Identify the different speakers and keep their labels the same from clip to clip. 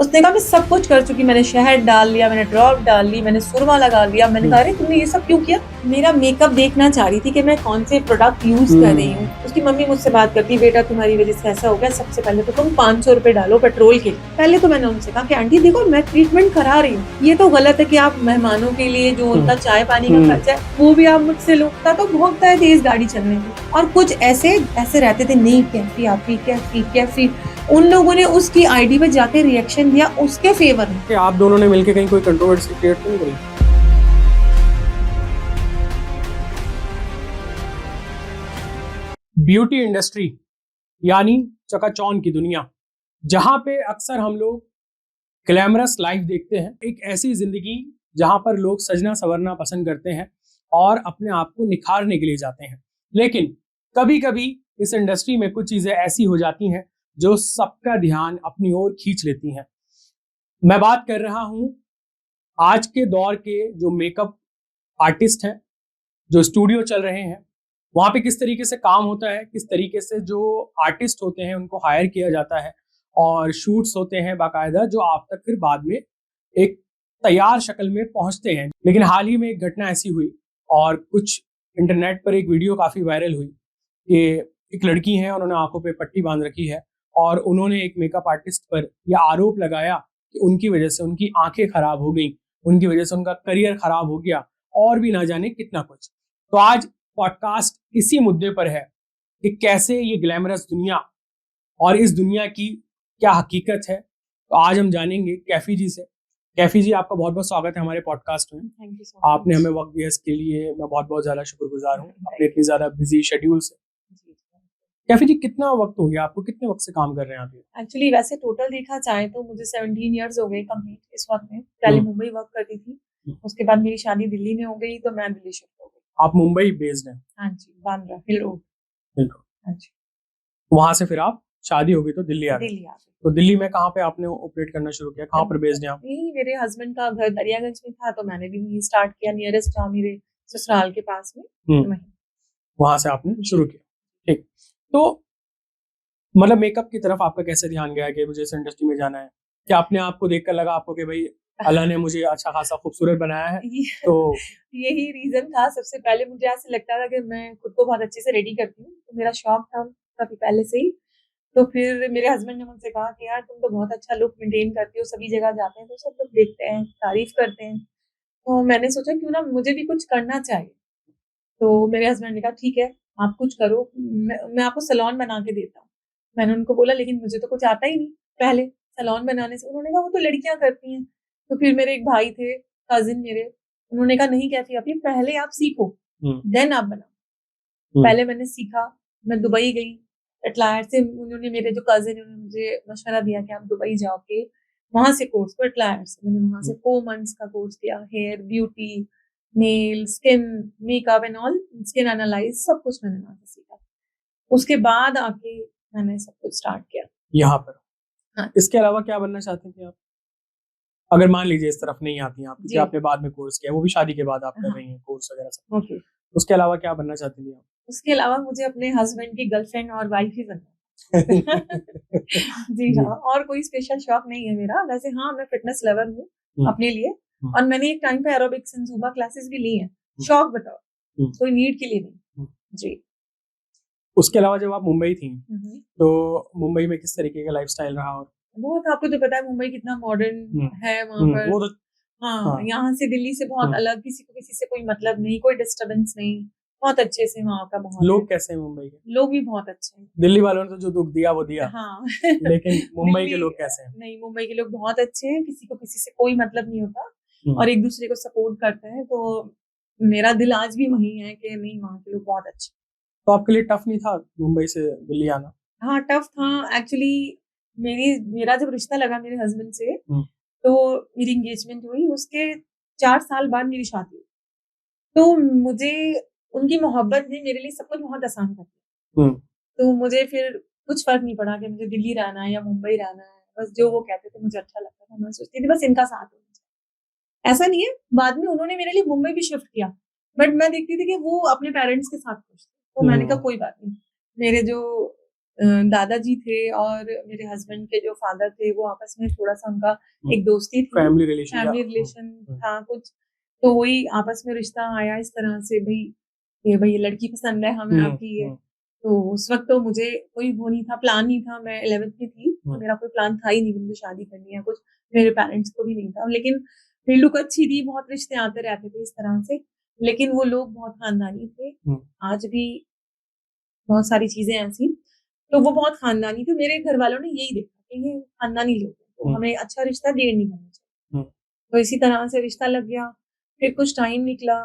Speaker 1: उसने कहा मैं सब कुछ कर चुकी, मैंने शहद डाल लिया, मैंने ड्रॉप डाल ली, मैंने सुरमा लगा लिया। मैंने कहा अरे तुमने ये सब क्यों किया? मेरा मेकअप देखना चाह रही थी कि मैं कौन से प्रोडक्ट यूज कर रही हूँ। उसकी मम्मी मुझसे बात करती, बेटा तुम्हारी वजह से ऐसा हो गया, सबसे पहले तो तुम 500 रुपए डालो पेट्रोल के। पहले तो मैंने उनसे कहा कि आंटी देखो मैं ट्रीटमेंट करा रही हूँ, ये तो गलत है कि आप मेहमानों के लिए जो उनका चाय पानी का खर्चा है वो भी आप मुझसे लो। तो भोगता है तेज गाड़ी चलने की। और कुछ ऐसे रहते थे, नहीं कैफी आपी कैफी। उन लोगों ने उसकी आईडी पे जाके रिएक्शन दिया उसके फेवर में।
Speaker 2: आप दोनों ने मिलकर कहीं कोई कंट्रोवर्सी क्रिएट तो नहीं करी? ब्यूटी इंडस्ट्री यानी चकाचौंध की दुनिया, जहां पे अक्सर हम लोग ग्लैमरस लाइफ देखते हैं, एक ऐसी जिंदगी जहां पर लोग सजना संवरना पसंद करते हैं और अपने आप को निखारने के लिए जाते हैं। लेकिन कभी कभी इस इंडस्ट्री में कुछ चीजें ऐसी हो जाती हैं जो सबका ध्यान अपनी ओर खींच लेती हैं। मैं बात कर रहा हूं आज के दौर के जो मेकअप आर्टिस्ट हैं, जो स्टूडियो चल रहे हैं, वहाँ पे किस तरीके से काम होता है, किस तरीके से जो आर्टिस्ट होते हैं उनको हायर किया जाता है और शूट्स होते हैं बाकायदा, जो आप तक फिर बाद में एक तैयार शक्ल में पहुंचते हैं। लेकिन हाल ही में एक घटना ऐसी हुई और कुछ इंटरनेट पर एक वीडियो काफ़ी वायरल हुई कि एक लड़की है, उन्होंने आंखों पे पट्टी बांध रखी है और उन्होंने एक मेकअप आर्टिस्ट पर यह आरोप लगाया कि उनकी वजह से उनकी आंखें खराब हो गई, उनकी वजह से उनका करियर खराब हो गया और भी ना जाने कितना कुछ। तो आज पॉडकास्ट इसी मुद्दे पर है कि कैसे ये ग्लैमरस दुनिया और इस दुनिया की क्या हकीकत है। तो आज हम जानेंगे कैफी जी से। कैफी जी, आपका बहुत बहुत स्वागत है हमारे पॉडकास्ट में।
Speaker 1: Thank you so much.
Speaker 2: आपने हमें वक्त दिया, इसके लिए मैं बहुत बहुत ज़्यादा शुक्रगुजार हूँ अपने इतनी ज़्यादा बिजी शेड्यूल से। कैफी जी, कितना वक्त हो गया आपको, कितने वक्त से काम कर रहे हैं आप?
Speaker 1: एक्चुअली वैसे टोटल देखा जाए तो मुझे 17 इयर्स हो गए कंप्लीट इस वक्त में। पहले मुंबई वर्क करती थी, उसके बाद मेरी शादी दिल्ली में हो गई तो मैं दिल्ली शिफ्ट हो गई।
Speaker 2: आप मुंबई बेस्ड हैं?
Speaker 1: हाँ जी, बांद्रा हिल रोड। हाँ जी।
Speaker 2: वहां से फिर आप शादी हो गई तो दिल्ली आ गए।
Speaker 1: दिल्ली आ गई।
Speaker 2: तो दिल्ली में कहाँ पे आपने ऑपरेट करना शुरू किया, कहाँ पर बेस्ड हैं आप?
Speaker 1: यही मेरे हस्बैंड का घर दरियागंज में था तो मैंने भी वहीं स्टार्ट किया, नियरेस्ट था मेरे ससुराल के पास में, वहीं।
Speaker 2: वहां से आपने शुरू किया, ठीक। तो मतलब मेकअप की तरफ आपका कैसे ध्यान गया कि मुझे इस इंडस्ट्री में जाना है? क्या अपने आप को देखकर लगा आपको कि भाई अल्लाह ने मुझे अच्छा खासा खूबसूरत बनाया है? तो
Speaker 1: यही रीजन था। सबसे पहले मुझे ऐसे लगता था कि मैं खुद को बहुत अच्छे से रेडी करती हूँ, तो मेरा शौक था काफी पहले से ही। तो फिर मेरे हस्बैंड ने मुझसे कहा कि यार तुम तो बहुत अच्छा लुक मेंटेन करती हो, सभी जगह जाते हैं तो सब लोग देखते हैं, तारीफ करते हैं। तो मैंने सोचा क्यों ना मुझे भी कुछ करना चाहिए। तो मेरे हस्बैंड ने कहा ठीक है आप कुछ करो, मैं आपको सैलून बना के देता हूँ। मैंने उनको बोला लेकिन मुझे तो कुछ आता ही नहीं पहले सैलून बनाने से। उन्होंने कहा वो तो लड़कियां करती हैं। तो फिर मेरे एक भाई थे, कजिन मेरे, उन्होंने कहा नहीं कैफी आप पहले आप सीखो देन आप बनाओ। पहले मैंने सीखा, मैं दुबई गई एटलायर से। उन्होंने मेरे जो कजिन उन्होंने मुझे मशवरा दिया कि आप दुबई जाओ के वहां से कोर्स को, एटलायर से मैंने वहां से 4 मंथ्स का कोर्स किया। Hair, beauty, nail, skin, makeup and all, skin analyse सब कुछ मैंने वहां से सीखा। उसके बाद आके मैंने सब कुछ स्टार्ट किया
Speaker 2: यहाँ पर।
Speaker 1: हाँ।
Speaker 2: इसके अलावा क्या बनना चाहते थे आप, अगर मान लीजिए इस तरफ नहीं आती हैं आप, क्योंकि आपने बाद में कोर्स किया, वो भी शादी के बाद आप कर रही हैं कोर्स वगैरह सब?
Speaker 1: ओके।
Speaker 2: उसके अलावा क्या बनना चाहती थी आप?
Speaker 1: उसके अलावा मुझे अपने हस्बैंड की गर्लफ्रेंड और वाइफ ही बनना। जी हाँ, और कोई स्पेशल शौक नहीं है मेरा। वैसे हाँ, मैं फिटनेस लवर हूँ अपने लिए, और मैंने एक टाइम पे एरोबिक्स एंड ज़ुम्बा क्लासेस भी ली हैं। शौक बताओ, कोई नीड के लिए नहीं। जी।
Speaker 2: उसके अलावा जब आप मुंबई थी तो मुंबई में किस तरीके का लाइफस्टाइल रहा? और
Speaker 1: बहुत, आपको तो पता है मुंबई कितना मॉडर्न है वहाँ पर।
Speaker 2: वो तो
Speaker 1: हाँ, यहाँ से दिल्ली से बहुत अलग, किसी को किसी से कोई मतलब नहीं, कोई डिस्टर्बेंस नहीं, बहुत अच्छे से वहाँ का माहौल।
Speaker 2: लोग कैसे हैं मुंबई के?
Speaker 1: लोग भी बहुत अच्छे हैं।
Speaker 2: दिल्ली वालों ने तो जो दुख दिया वो दिया।
Speaker 1: हाँ।
Speaker 2: लेकिन मुंबई के लोग कैसे हैं?
Speaker 1: नहीं, मुंबई के लोग बहुत अच्छे हैं, किसी को किसी से कोई मतलब नहीं होता और एक दूसरे को सपोर्ट करते हैं। तो मेरा दिल आज भी वही है कि नहीं, वहाँ के लोग बहुत अच्छे।
Speaker 2: तो आपके लिए टफ नहीं था मुंबई से दिल्ली आना?
Speaker 1: हाँ, टफ था एक्चुअली। मेरा जब रिश्ता लगा मेरे हस्बैंड से तो मेरी एंगेजमेंट हुई, उसके 4 साल बाद मेरी शादी हुई। तो मुझे उनकी मोहब्बत ने मेरे लिए सब कुछ बहुत आसान कर दिया। तो मुझे फिर कुछ फर्क नहीं पड़ा कि मुझे दिल्ली रहना है या मुंबई रहना है। बस जो वो कहते थे मुझे अच्छा लगता था। मैं सोचती थी बस इनका साथ होना चाहिए। ऐसा नहीं है, बाद में उन्होंने मेरे लिए मुंबई भी शिफ्ट किया, बट मैं देखती थी कि वो अपने पेरेंट्स के साथ खुश थे। तो मैंने कहा कोई बात नहीं, मेरे जो दादाजी थे और मेरे हस्बैंड के जो फादर थे वो आपस में थोड़ा सा उनका एक दोस्ती थी,
Speaker 2: फैमिली रिलेशन
Speaker 1: था कुछ, तो वही आपस में रिश्ता आया इस तरह से, भाई ये लड़की पसंद है हमें आपकी है। तो उस वक्त तो मुझे कोई वो नहीं था, प्लान नहीं था, मैं 11th में थी, तो मेरा कोई प्लान था ही नहीं कि मुझे शादी करनी है, कुछ मेरे पेरेंट्स को भी नहीं था, लेकिन मेरी लुक अच्छी थी, बहुत रिश्ते आते रहते थे इस तरह से, लेकिन वो लोग बहुत खानदानी थे। आज भी बहुत सारी चीजें ऐसी, तो वो बहुत खानदानी थे। मेरे घर वालों ने यही देखा कि ये खानदानी लोग हैं, तो हमें अच्छा रिश्ता देर नहीं करना चाहिए। तो इसी तरह से रिश्ता लग गया। फिर कुछ टाइम निकला,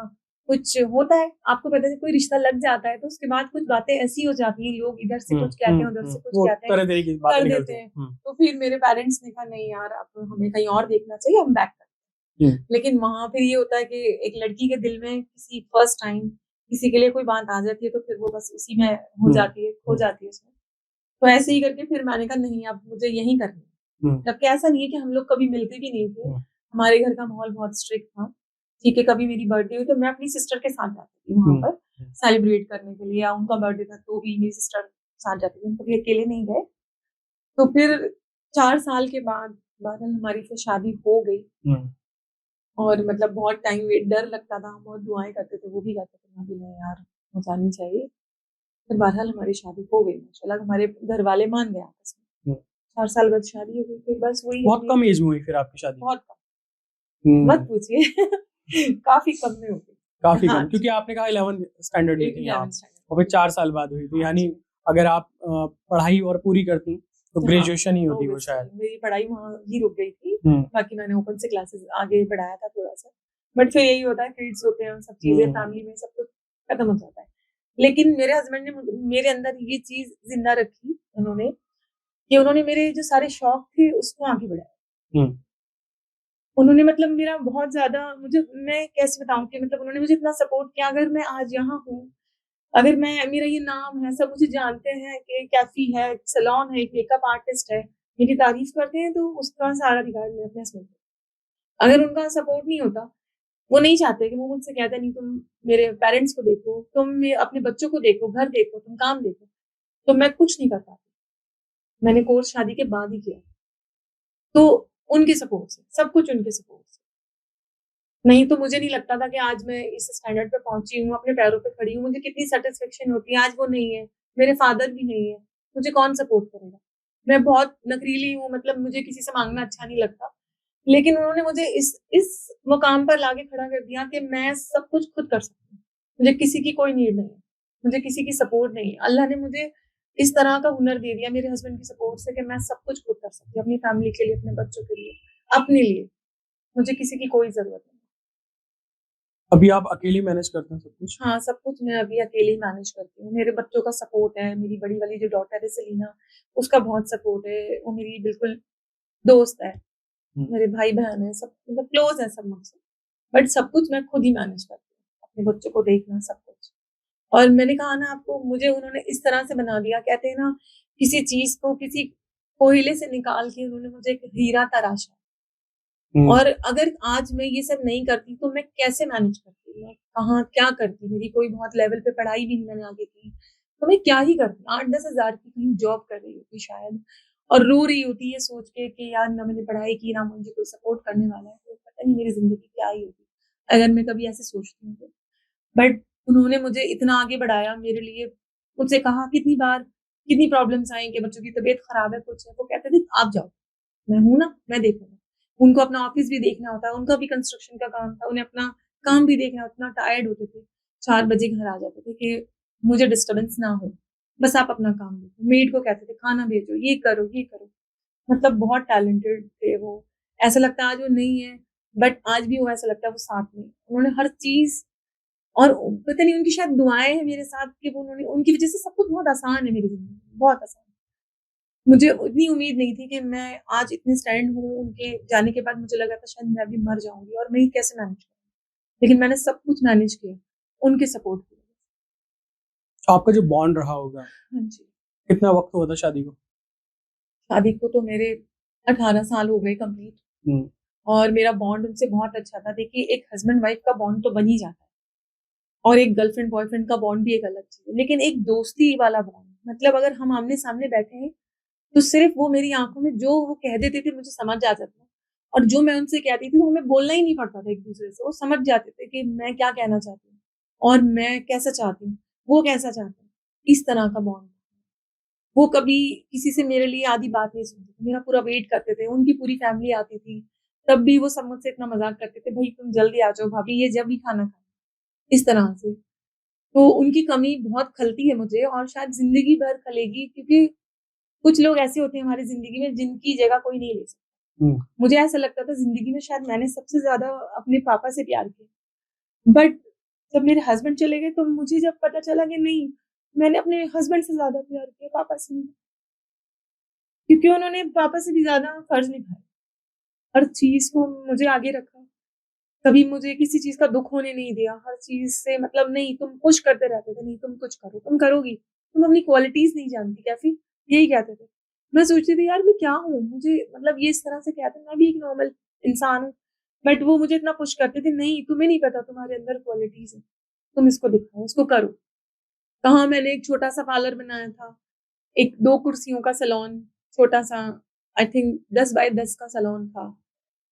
Speaker 1: कुछ होता है, आपको पता है कोई रिश्ता लग जाता है तो उसके बाद कुछ बातें ऐसी हो जाती हैं, लोग इधर से कुछ कहते हैं, उधर से कुछ कहते हैं, कर देते हैं। तो फिर मेरे पेरेंट्स ने कहा नहीं यार, अब हमें कहीं और देखना चाहिए, हम बैक करते हैं। लेकिन वहां फिर ये होता है कि एक लड़की के दिल में किसी फर्स्ट टाइम किसी के लिए कोई बात आ जाती है तो फिर वो बस उसी में हो जाती है, खो जाती है उसमें। तो ऐसे ही करके फिर मैंने कहा नहीं, अब मुझे यही करना है। जबकि ऐसा नहीं है कि हम लोग कभी मिलते भी नहीं थे, हमारे घर का माहौल बहुत स्ट्रिक्ट था। ठीक है, कभी मेरी बर्थडे हुई तो मैं अपनी सिस्टर के साथ जाती थी वहां पर सेलिब्रेट करने के लिए, या उनका बर्थडे था तो भी मेरी सिस्टर साथ जाती थी, हम कभी अकेले नहीं गए। तो फिर 4 साल के बाद हमारी फिर शादी हो गई, और मतलब बहुत टाइम वेट, डर लगता था, हम बहुत दुआएं करते थे, वो भी कहते थे अभी नहीं यार, हो जानी चाहिए। फिर बहरहाल हमारी शादी हो गई, माशाल्लाह हमारे घर वाले मान गए आपस में। 4 साल बाद शादी हो गई, फिर बस वही।
Speaker 2: बहुत कम एज में हुई फिर आपकी शादी?
Speaker 1: बहुत कम, मत पूछिए काफी कम में हो गई।
Speaker 2: काफी कम, क्योंकि आपने कहा 11th स्टैंडर्ड में थी आप, और फिर 4 साल बाद हुई, तो यानी अगर आप पढ़ाई और पूरी करती तो ग्रेजुएशन ही होती वो शायद।
Speaker 1: मेरी पढ़ाई वहाँ ही रुक गई थी, बाकी मैंने ओपन से क्लासेस आगे बढ़ाया था थोड़ा सा, बट फिर यही होता है, किड्स होते हैं, सब चीजें फैमिली में सब कुछ खत्म हो जाता है। लेकिन मेरे हस्बैंड ने मेरे अंदर ये चीज जिंदा रखी, उन्होंने मेरे जो सारे शौक थे उसको आगे बढ़ाया। उन्होंने मतलब मेरा बहुत ज्यादा, मैं कैसे बताऊं कि मतलब उन्होंने मुझे इतना सपोर्ट किया। अगर मैं आज यहाँ हूँ, अगर मेरा ये नाम है, सब मुझे जानते हैं कि कैफी है, सैलून है, एक मेकअप आर्टिस्ट है, मेरी तारीफ करते हैं, तो उसका सारा रिगार्ड मैं अपने हस्बैंड को। अगर उनका सपोर्ट नहीं होता, वो नहीं चाहते कि वो मुझसे कहते नहीं तुम मेरे पेरेंट्स को देखो, तुम अपने बच्चों को देखो, घर देखो, तुम काम देखो, तो मैं कुछ नहीं कर पाती। मैंने कोर्स शादी के बाद ही किया, तो उनके सपोर्ट से, सब कुछ उनके सपोर्ट से। नहीं तो मुझे नहीं लगता था कि आज मैं इस स्टैंडर्ड पे पहुंची हूँ, अपने पैरों पे खड़ी हूँ, मुझे कितनी सेटिस्फेक्शन होती है। आज वो नहीं है, मेरे फादर भी नहीं है, मुझे कौन सपोर्ट करेगा। मैं बहुत नखरीली हूँ, मतलब मुझे किसी से मांगना अच्छा नहीं लगता, लेकिन उन्होंने मुझे इस मुकाम पर लाके खड़ा कर दिया कि मैं सब कुछ खुद कर सकती हूँ, मुझे किसी की कोई नीड नहीं है, मुझे किसी की सपोर्ट नहीं है। अल्लाह ने मुझे इस तरह का हुनर दे दिया मेरे हस्बैंड की सपोर्ट से कि मैं सब कुछ खुद कर सकती हूँ, अपनी फैमिली के लिए, अपने बच्चों के लिए, अपने लिए। मुझे किसी की कोई जरूरत नहीं।
Speaker 2: अभी आप अकेली मैनेज करते हैं सब कुछ?
Speaker 1: हाँ, सब कुछ मैं अभी अकेली मैनेज करती हूँ। मेरे बच्चों का सपोर्ट है, मेरी बड़ी वाली जो डॉटर है सेलिना, उसका बहुत सपोर्ट है, वो मेरी बिल्कुल दोस्त है, मेरे भाई बहन है, सब मतलब क्लोज है सब मुझसे, बट सब कुछ मैं खुद ही मैनेज करती हूँ, अपने बच्चों को देखना, सब कुछ। और मैंने कहा ना आपको, मुझे उन्होंने इस तरह से बना दिया, कहते हैं ना, किसी चीज को किसी कोयले से निकाल के उन्होंने मुझे एक हीरा तराशा। और अगर आज मैं ये सब नहीं करती तो मैं कैसे मैनेज करती, मैं कहाँ क्या करती, मेरी कोई बहुत लेवल पे पढ़ाई भी नहीं मैंने आगे की, तो मैं क्या ही करती, 8-10 हजार की कहीं जॉब कर रही होती शायद, और रो रही होती है सोच के कि यार ना मैंने पढ़ाई की, ना मुझे कोई सपोर्ट करने वाला है, तो पता नहीं मेरी जिंदगी क्या ही होती अगर मैं कभी ऐसे सोचती हूँ तो। बट उन्होंने मुझे इतना आगे बढ़ाया, मेरे लिए, मुझसे कहा कितनी बार, कितनी प्रॉब्लम्स आई कि बच्चों की तबीयत खराब है, कुछ है, वो कहते थे आप जाओ, मैं हूं ना, मैं देखूंगा। उनको अपना ऑफिस भी देखना होता है, उनका भी कंस्ट्रक्शन का काम था, उन्हें अपना काम भी देखना, उतना टायर्ड होते थे, 4 बजे घर आ जाते थे कि मुझे डिस्टर्बेंस ना हो, बस आप अपना काम देखो। मेड को कहते थे खाना भेजो, ये करो, ये करो। मतलब बहुत टैलेंटेड थे वो, ऐसा लगता है आज वो नहीं है, बट आज भी वो ऐसा लगता है वो साथ में, उन्होंने हर चीज, और पता नहीं उनकी शायद दुआएं हैं मेरे साथ कि वो उन्होंने, उनकी वजह से सब कुछ बहुत आसान है मेरी जिंदगी, बहुत आसान। मुझे इतनी उम्मीद नहीं थी कि मैं आज इतने स्टैंड हूँ, उनके जाने के बाद मुझे लगा था शायद मैं भी मर जाऊंगी और मैं ही कैसे मैनेज करूंगी, लेकिन मैंने सब कुछ मैनेज किया उनके सपोर्ट की वजह
Speaker 2: से। आपका जो बॉन्ड रहा होगा,
Speaker 1: हाँ जी,
Speaker 2: कितना वक्त हुआ था शादी को?
Speaker 1: शादी को तो मेरे 18 साल हो गए कंप्लीट, और मेरा बॉन्ड उनसे बहुत अच्छा था। देखिए, एक हस्बैंड वाइफ का बॉन्ड तो बन ही जाता है, और एक गर्लफ्रेंड बॉयफ्रेंड का बॉन्ड भी एक अलग चीज है, लेकिन एक दोस्ती वाला बॉन्ड, मतलब अगर हम आमने-सामने बैठे हैं, तो सिर्फ़ वो मेरी आँखों में जो वो कह देते थे मुझे समझ आ जाता था और जो मैं उनसे कहती थी वो हमें बोलना ही नहीं पड़ता था एक-दूसरे से, वो समझ जाते थे कि मैं क्या कहना चाहती हूँ और मैं कैसा चाहती हूँ, वो कैसा चाहते हैं, इस तरह का बॉन्ड। वो कभी किसी से मेरे लिए आधी बात नहीं सुनते थे, मेरा पूरा वेट करते थे, उनकी पूरी फैमिली आती थी, तब भी वो सब मुझसे इतना मज़ाक करते थे, "भई तुम जल्दी आ जाओ भाभी, ये जब भी खाना खाएँ।" इस तरह से। तो उनकी कमी बहुत खलती है मुझे और शायद ज़िंदगी भर खलेगी क्योंकि कुछ लोग ऐसे होते हैं हमारी ज़िंदगी में जिनकी जगह कोई नहीं ले सकता।
Speaker 2: हुँ।
Speaker 1: मुझे ऐसा लगता था ज़िंदगी में शायद मैंने सबसे ज़्यादा अपने पापा से प्यार किया। बट जब मेरे हस्बैंड चले गए तो मुझे जब पता चला कि नहीं, मैंने अपने हस्बैंड से ज़्यादा प्यार किया पापा से नहीं। क्योंकि उन्होंने पापा से भी ज़्यादा फ़र्ज़ निभाया। हर चीज़ को मुझे आगे रखा। कभी मुझे किसी चीज़ का दुःख होने नहीं दिया। हर चीज़ से मतलब नहीं तुम पुश करते रहते थे, नहीं तुम कुछ करो, तुम करोगी। तुम अपनी क्वालिटीज़ नहीं जानती कैसी? यही कहते थे। मैं सोचती थी यार मैं क्या हूँ? मुझे मतलब ये इस तरह से कहते हैं, मैं भी एक नॉर्मल इंसान हूँ। बट वो मुझे इतना पुश करते थे, नहीं तुम्हें नहीं पता तुम्हारे अंदर क्वालिटीज़ हैं। तुम इसको दिखाओ, इसको करो। कहाँ मैंने एक छोटा-सा पार्लर बनाया था। एक 2 कुर्सियों का सैलून, छोटा-सा आई थिंक 10 बाय 10 का सैलून था।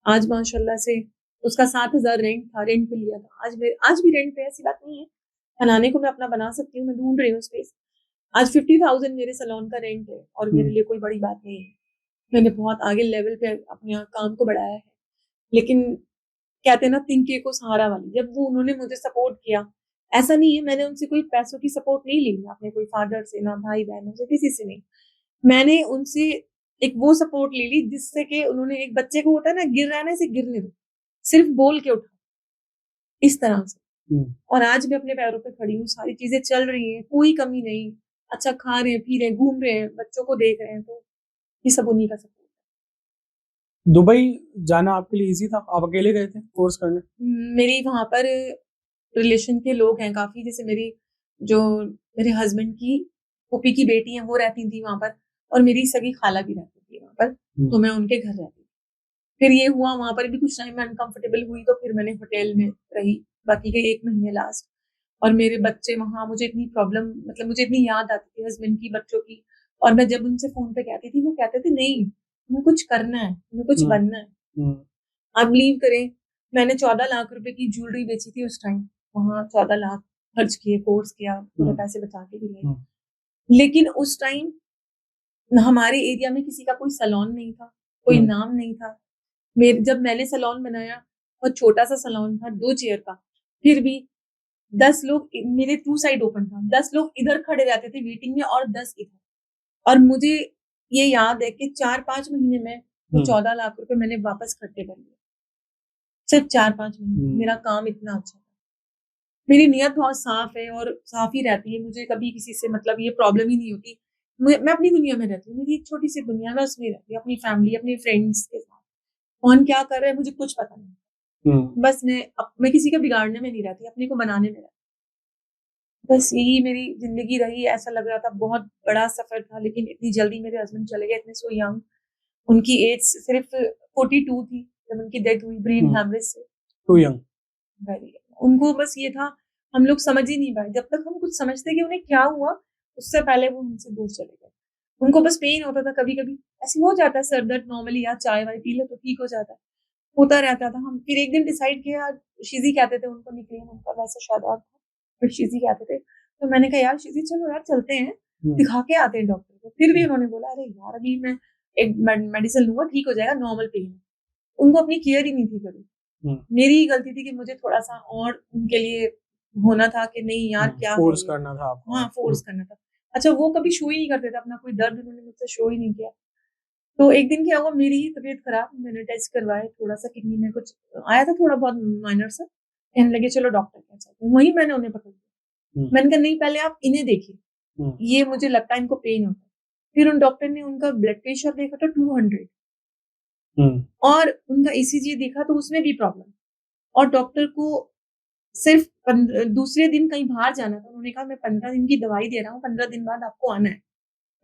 Speaker 1: आज माशाल्लाह से उसका 7,000 रेंट था, रेंट पे लिया था। आज भी रेंट पे है, ऐसी बात नहीं है। बनाने को मैं अपना बना सकती हूँ, मैं ढूँढ रही हूँ स्पेस। आज 50,000 मेरे सैलून का रेंट है और मेरे
Speaker 2: हुँ।
Speaker 1: लिए कोई बड़ी बात नहीं है। मैंने बहुत आगे लेवल पे अपने यहाँ काम को बढ़ाया है। लेकिन कहते हैं ना तिनके को सहारा वाली, जब वो उन्होंने मुझे सपोर्ट किया, ऐसा नहीं है मैंने उनसे कोई पैसों की सपोर्ट नहीं ली, ना अपने कोई फादर से, ना भाई-बहनों से, किसी से नहीं। मैंने उनसे एक वो सपोर्ट ले ली जिससे कि उन्होंने एक बच्चे को होता है ना गिर रहा है ना इसे गिरने दो, सिर्फ बोल के उठा, इस तरह से।
Speaker 2: हुँ।
Speaker 1: और आज मैं अपने पैरों पे खड़ी हूँ, सारी चीज़ें चल रही हैं, कोई कमी नहीं। अच्छा खा रहे हैं, पी रहे हैं, घूम रहे हैं, बच्चों को देख रहे हैं, तो ये सब उन्हीं का सपोर्ट
Speaker 2: दुबई जाना आपके लिए ईज़ी था? आप अकेले गए थे कोर्स करने?
Speaker 1: है। मेरी वहाँ पर रिलेशन के लोग हैं काफ़ी, जैसे जो मेरे हस्बैंड की फूफी की बेटी हैं, वो रहती थी वहाँ पर और मेरी सगी खाला भी रहती थी वहाँ पर, तो
Speaker 2: हुँ।
Speaker 1: मैं उनके घर रहती थी। फिर ये हुआ वहाँ पर भी कुछ टाइम मैं अनकंफर्टेबल हुई तो फिर मैंने होटल में रही, बाकी के 1 महीने लास्ट। और मेरे बच्चे वहाँ मुझे इतनी प्रॉब्लम मतलब मुझे इतनी याद आती थी हस्बैंड की, बच्चों की और मैं जब उनसे फ़ोन पे कहती थी, वो कहते थे नहीं, तुम्हें कुछ करना है, तुम्हें कुछ
Speaker 2: हुँ।
Speaker 1: बनना है।
Speaker 2: हुँ।
Speaker 1: आप बिलीव करें, मैंने 14 लाख रुपए की ज्वेलरी बेची थी उस टाइम। वहाँ 14 लाख खर्च किए, कोर्स किया, थोड़े
Speaker 2: हुँ।
Speaker 1: पैसे बचा के भी लाए।
Speaker 2: हुँ।
Speaker 1: लेकिन उस टाइम हमारे एरिया में किसी का कोई सैलून नहीं था, कोई
Speaker 2: हुँ।
Speaker 1: नाम नहीं था। जब मैंने सैलून बनाया, बहुत छोटा-सा सैलून था, 2 चेयर का, फिर भी 10 लोग मेरे 2 साइड ओपन था, 10 लोग इधर खड़े रहते थे वेटिंग में और 10 इधर। और मुझे ये याद है कि 4-5 महीने में वो
Speaker 2: हुँ।
Speaker 1: 14 लाख रुपए मैंने वापस इकट्ठे कर लिए। सिर्फ 4-5 महीने में, मेरा
Speaker 2: हुँ।
Speaker 1: काम इतना अच्छा था। मेरी नीयत बहुत साफ है और साफ ही रहती है, मुझे कभी किसी से मतलब ये प्रॉब्लम ही नहीं होती। मैं अपनी दुनिया में रहती हूँ, मेरी एक छोटी-सी दुनिया है, मैं उसमें रहती हूँ, अपनी फैमिली, अपने फ्रेंड्स के साथ। कौन क्या कर रहा है मुझे कुछ पता नहीं।
Speaker 2: हुँ।
Speaker 1: बस मैं किसी का बिगाड़ने में नहीं रहती, अपने को बनाने में रहती हूँ। बस यही मेरी ज़िंदगी रही, ऐसा लग रहा था बहुत बड़ा सफ़र था, लेकिन इतनी जल्दी मेरे हस्बैंड चले गए, इतने सो यंग। उनकी एज सिर्फ 42 थी जब उनकी डेथ हुई ब्रेन
Speaker 2: हुँ।
Speaker 1: हेमरेज से।
Speaker 2: Too young.
Speaker 1: वेरी उनको बस ये था, हम लोग समझ ही नहीं पाए। जब तक हम कुछ समझते कि उन्हें क्या हुआ, उससे पहले वो हमसे दूर चले गए। उनको बस पेन होता था कभी-कभी, ऐसे हो जाता है सर दर्द नॉर्मली, या चाय-वाय पी लो तो ठीक हो जाता है। होता रहता था। हम फिर एक दिन डिसाइड किया, शिज़ी कहते थे उनको, निकनेम उनका वैसे शादाब था, बट शिज़ी कहते थे। तो मैंने कहा यार शिज़ी चलो यार चलते हैं,
Speaker 2: हुँ।
Speaker 1: दिखा के आते हैं डॉक्टर को। फिर भी
Speaker 2: हुँ।
Speaker 1: उन्होंने बोला अरे यार अभी मैं एक मेडिसिन लूँगा ठीक हो जाएगा, नॉर्मल पेन है। उनको अपनी केयर ही नहीं थी कभी।
Speaker 2: हुँ।
Speaker 1: मेरी ही गलती थी कि मुझे थोड़ा-सा और उनके लिए होना था कि नहीं यार
Speaker 2: हुँ।
Speaker 1: क्या है
Speaker 2: फ़ोर्स
Speaker 1: ये?
Speaker 2: करना था आपको।
Speaker 1: हाँ,
Speaker 2: हुँ।
Speaker 1: फ़ोर्स करना था। अच्छा वो कभी शो ही नहीं करते थे अपना कोई दर्द, उन्होंने मुझसे शो ही नहीं किया। तो एक दिन क्या हुआ, मेरी ही तबीयत खराब, मैंने टेस्ट करवाए, थोड़ा-सा किडनी में कुछ आया था थोड़ा बहुत माइनर सा। कहने लगे चलो डॉक्टर के पास चलते हैं। वहीं मैंने उन्हें पकड़ लिया।
Speaker 2: हुँ।
Speaker 1: मैंने कहा नहीं पहले आप इन्हें देखिए,
Speaker 2: हुँ।
Speaker 1: ये मुझे लगता है इनको पेन होता है। फिर उन डॉक्टर ने उनका ब्लड प्रेशर देखा तो 200
Speaker 2: हुँ।
Speaker 1: और उनका ईसीजी देखा तो उसमें भी प्रॉब्लम। और डॉक्टर को सिर्फ दूसरे दिन कहीं बाहर जाना था। उन्होंने कहा मैं 15 दिन की दवाई दे रहा हूँ, 15 दिन बाद आपको आना है।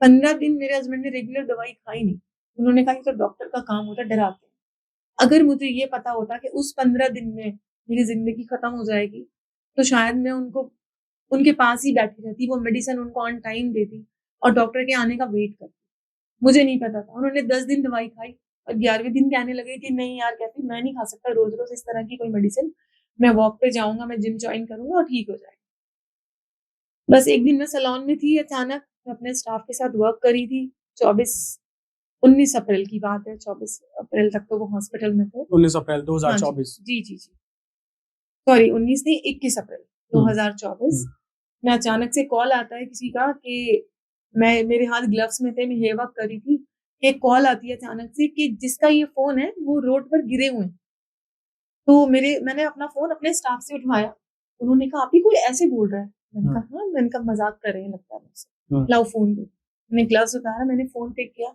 Speaker 1: 15 दिन मेरे हस्बैंड ने रेगुलर दवाई खाई नहीं। उन्होंने कहा ये तो डॉक्टर का काम होता है, डराते हैं। अगर मुझे ये पता होता कि उस 15 दिन में मेरी ज़िंदगी खत्म हो जाएगी, तो शायद मैं उनको उनके पास ही बैठी रहती, वो मेडिसिन उनको ऑन टाइम देती। और डॉक्टर के आने का वेट करती। मुझे नहीं पता था। उन्होंने 10 दिन दवाई खाई और 11वें दिन कहने लगे कि नहीं यार कैफी, मैं नहीं खा सकता रोज-रोज इस तरह की कोई मेडिसिन। मैं वॉक पे जाऊँगा, मैं जिम जॉइन करूँगा और ठीक हो जाएगा। बस एक दिन मैं सैलून में थी, अचानक मैं अपने स्टाफ के साथ वर्क कर रही थी। 19 अप्रैल की बात है, 24 अप्रैल तक तो वो हॉस्पिटल में थे।
Speaker 2: 19 अप्रैल
Speaker 1: हाँ जी।
Speaker 2: 2024।
Speaker 1: जी, जी, जी। सॉरी 19 नहीं, 21 अप्रैल
Speaker 2: हुँ,
Speaker 1: 2024 में अचानक से कॉल आता है किसी का कि मेरे हाथ ग्लव्स में थे, मैं हेयर वर्क कर रही थी। एक कॉल आती है अचानक से कि जिसका ये फ़ोन है वो रोड पर गिरे हुए हैं। तो मैंने अपना फ़ोन अपने स्टाफ से उठवाया। उन्होंने कहा, "आप ही कोई ऐसे बोल रहा है?" मैंने कहा, "हाँ।" मैंने कहा, "मज़ाक कर रहे हैं लगता है मुझसे। लाओ फ़ोन दो।" मैंने ग्लव्स उतारा, मैंने फ़ोन पिक किया।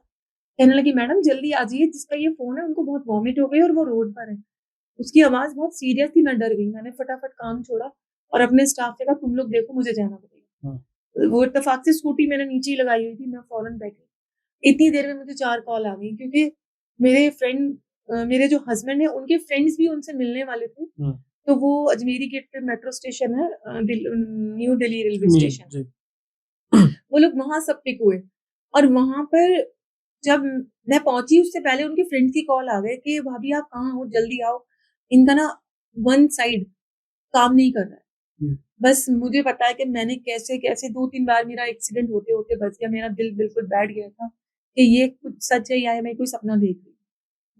Speaker 1: कहने लगी, "मैडम जल्दी आ जाइए, जिसका ये फ़ोन है उनको बहुत वॉमिट हो गई और वो रोड पर है।" उसकी आवाज़ बहुत सीरियस थी, मैं डर गई। मैंने फटाफट काम छोड़ा और अपने स्टाफ से कहा, "तुम लोग देखो, मुझे जाना पड़ेगा।" वो इत्तेफ़ाक से स्कूटी मैंने नीचे ही लगाई हुई थी, मैं फ़ौरन बैठी। इतनी देर में मुझे 4 कॉल आ गई क्योंकि मेरे जो हस्बैंड हैं, उनके फ्रेंड्स भी उनसे मिलने वाले थे। तो वो अजमेरी गेट पे मेट्रो स्टेशन है, न्यू दिल्ली रेलवे स्टेशन। वो लोग वहाँ सब पिक हुए और वहाँ पर जब मैं पहुँची उससे पहले उनके फ्रेंड्स की कॉल आ गए कि भाभी आप कहाँ हो? जल्दी आओ। इनका ना वन साइड काम नहीं कर रहा है। बस मुझे पता है कि मैंने कैसे-कैसे 2-3 बार मेरा एक्सीडेंट होते-होते बच गया। मेरा दिल बिल्कुल बैठ गया था कि ये कुछ सच है या मैं कोई सपना देख रही हूँ।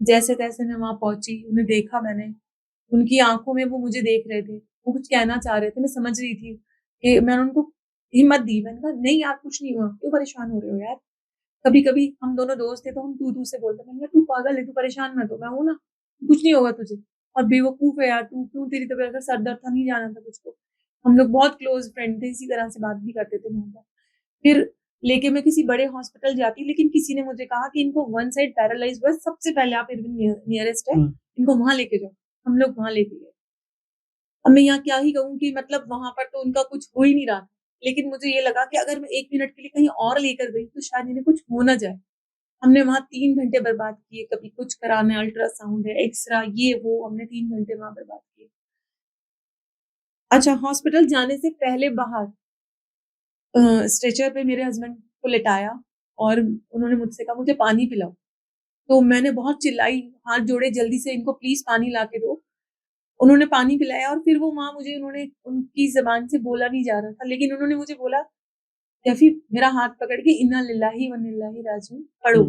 Speaker 1: जैसे-तैसे मैं वहाँ पहुँची, उन्हें देखा मैंने। उनकी आँखों में वो मुझे देख रहे थे। वो कुछ कहना चाह रहे थे, मैं समझ रही थी कि मैंने उनको हिम्मत दी। मैंने कहा, "नहीं यार कुछ नहीं हुआ, क्यों परेशान हो रहे हो यार?" कभी-कभी हम दोनों दोस्त थे तो हम तू-तू से बोलते। मैंने कहा, "तू पागल है, तू परेशान मत हो, मैं हूँ ना, कुछ नहीं होगा तुझे। और बेवकूफ़ है यार तू, क्यों तेरी तबीयत, अगर सर दर्द था नहीं जाना था तुझको।" हम लोग बहुत क्लोज़ फ्रेंड थे, इसी तरह से बात भी करते थे वहाँ पर। फिर लेके मैं किसी बड़े हॉस्पिटल जाती, लेकिन किसी ने मुझे कहा कि इनको वन साइड पैरालाइज़ हुआ है, सबसे पहले आप इरविन नियरेस्ट है, इनको वहाँ लेके जाओ। हम लोग वहाँ लेके गए। अब मैं यहाँ क्या ही कहूँ कि मतलब वहाँ पर तो उनका कुछ हो ही नहीं रहा था। लेकिन मुझे ये लगा कि अगर मैं 1 मिनट के लिए कहीं और लेकर गई तो शायद इन्हें कुछ हो ना जाए। हमने वहाँ 3 घंटे बर्बाद किए, कभी कुछ कराना, अल्ट्रासाउंड है, एक्स-रे, ये वो, हमने 3 घंटे वहाँ बर्बाद किए। अच्छा, हॉस्पिटल जाने से पहले बाहर स्ट्रेचर पे मेरे हस्बैंड को लिटाया और उन्होंने मुझसे कहा, "मुझे पानी पिलाओ।" तो मैंने बहुत चिल्लाई, हाथ जोड़े, "जल्दी से इनको प्लीज़ पानी ला के दो।" उन्होंने पानी पिलाया और फिर वो माँ मुझे उन्होंने उनकी ज़बान से बोला नहीं जा रहा था, लेकिन उन्होंने मुझे बोला, "कैफ़ी" मेरा हाथ पकड़ के, "इन्ना लिल्लाहि व इन्ना इलैहि राजिऊन पढ़ो।"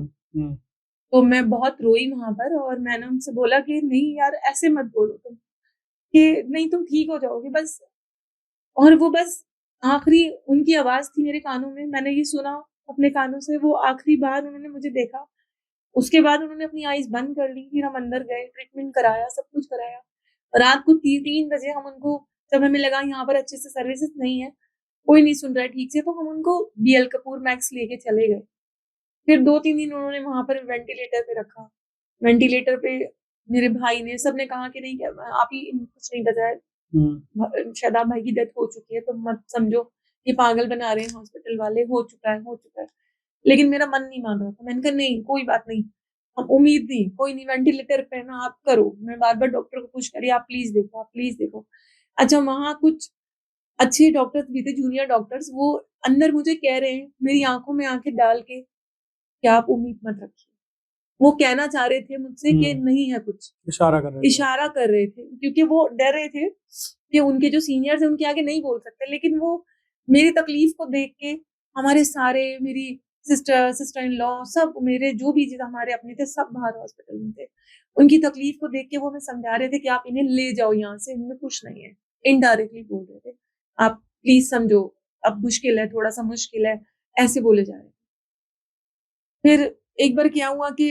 Speaker 1: तो मैं बहुत रोई वहाँ पर और मैंने उनसे बोला कि, "नहीं यार ऐसे मत बोलो तुम, कि नहीं तुम ठीक हो जाओगे बस।" और वो बस आखिरी उनकी आवाज़ थी मेरे कानों में, मैंने ये सुना अपने कानों से, वो आखिरी बार उन्होंने मुझे देखा। उसके बाद उन्होंने अपनी आइज़ बंद कर ली, फिर हम अंदर गए, ट्रीटमेंट कराया, सब कुछ कराया। रात को 3 बजे हम उनको, जब हमें लगा यहाँ पर अच्छे से सर्विसेज़ नहीं है, कोई नहीं सुन रहा है ठीक से, तो हम उनको बीएल कपूर मैक्स लेके चले गए। फिर 2-3 दिन उन्होंने वहाँ पर वेंटिलेटर पे रखा। वेंटिलेटर पे मेरे भाई ने, सबने कहा कि नहीं आप ही कुछ नहीं बचा है। शादाब भाई की डेथ हो चुकी है, तो मत समझो ये पागल बना रहे हैं हॉस्पिटल वाले, हो चुका है, हो चुका है। लेकिन मेरा मन नहीं मान रहा था। मैंने कहा नहीं कोई बात नहीं, हम उम्मीद थी, कोई नहीं वेंटिलेटर पे है ना, आप करो। मैं बार-बार डॉक्टर को पुश करी, आप प्लीज़ देखो, आप प्लीज़ देखो। अच्छा, वहाँ कुछ अच्छे डॉक्टर्स भी थे, जूनियर डॉक्टर्स, वो अंदर मुझे कह रहे हैं, मेरी आँखों में आँखें डाल के, कि आप उम्मीद मत रखिए। वो कहना चाह रहे थे मुझसे कि नहीं है कुछ। इशारा कर रहे थे क्योंकि वो डर रहे थे कि उनके जो सीनियर्स हैं उनके आगे नहीं बोल सकते। लेकिन वो मेरी तकलीफ को देख के, हमारे सारे, मेरी सिस्टर इन लॉ, सब मेरे जो भी हमारे अपने थे, सब बाहर हॉस्पिटल में थे। उनकी तकलीफ को देख के वो हमें समझा रहे थे कि आप इन्हें ले जाओ यहाँ से, इनमें कुछ नहीं है। इनडायरेक्टली बोल रहे थे, आप प्लीज समझो, अब मुश्किल है, थोड़ा सा मुश्किल है, ऐसे बोले जा रहे थे। फिर एक बार क्या हुआ कि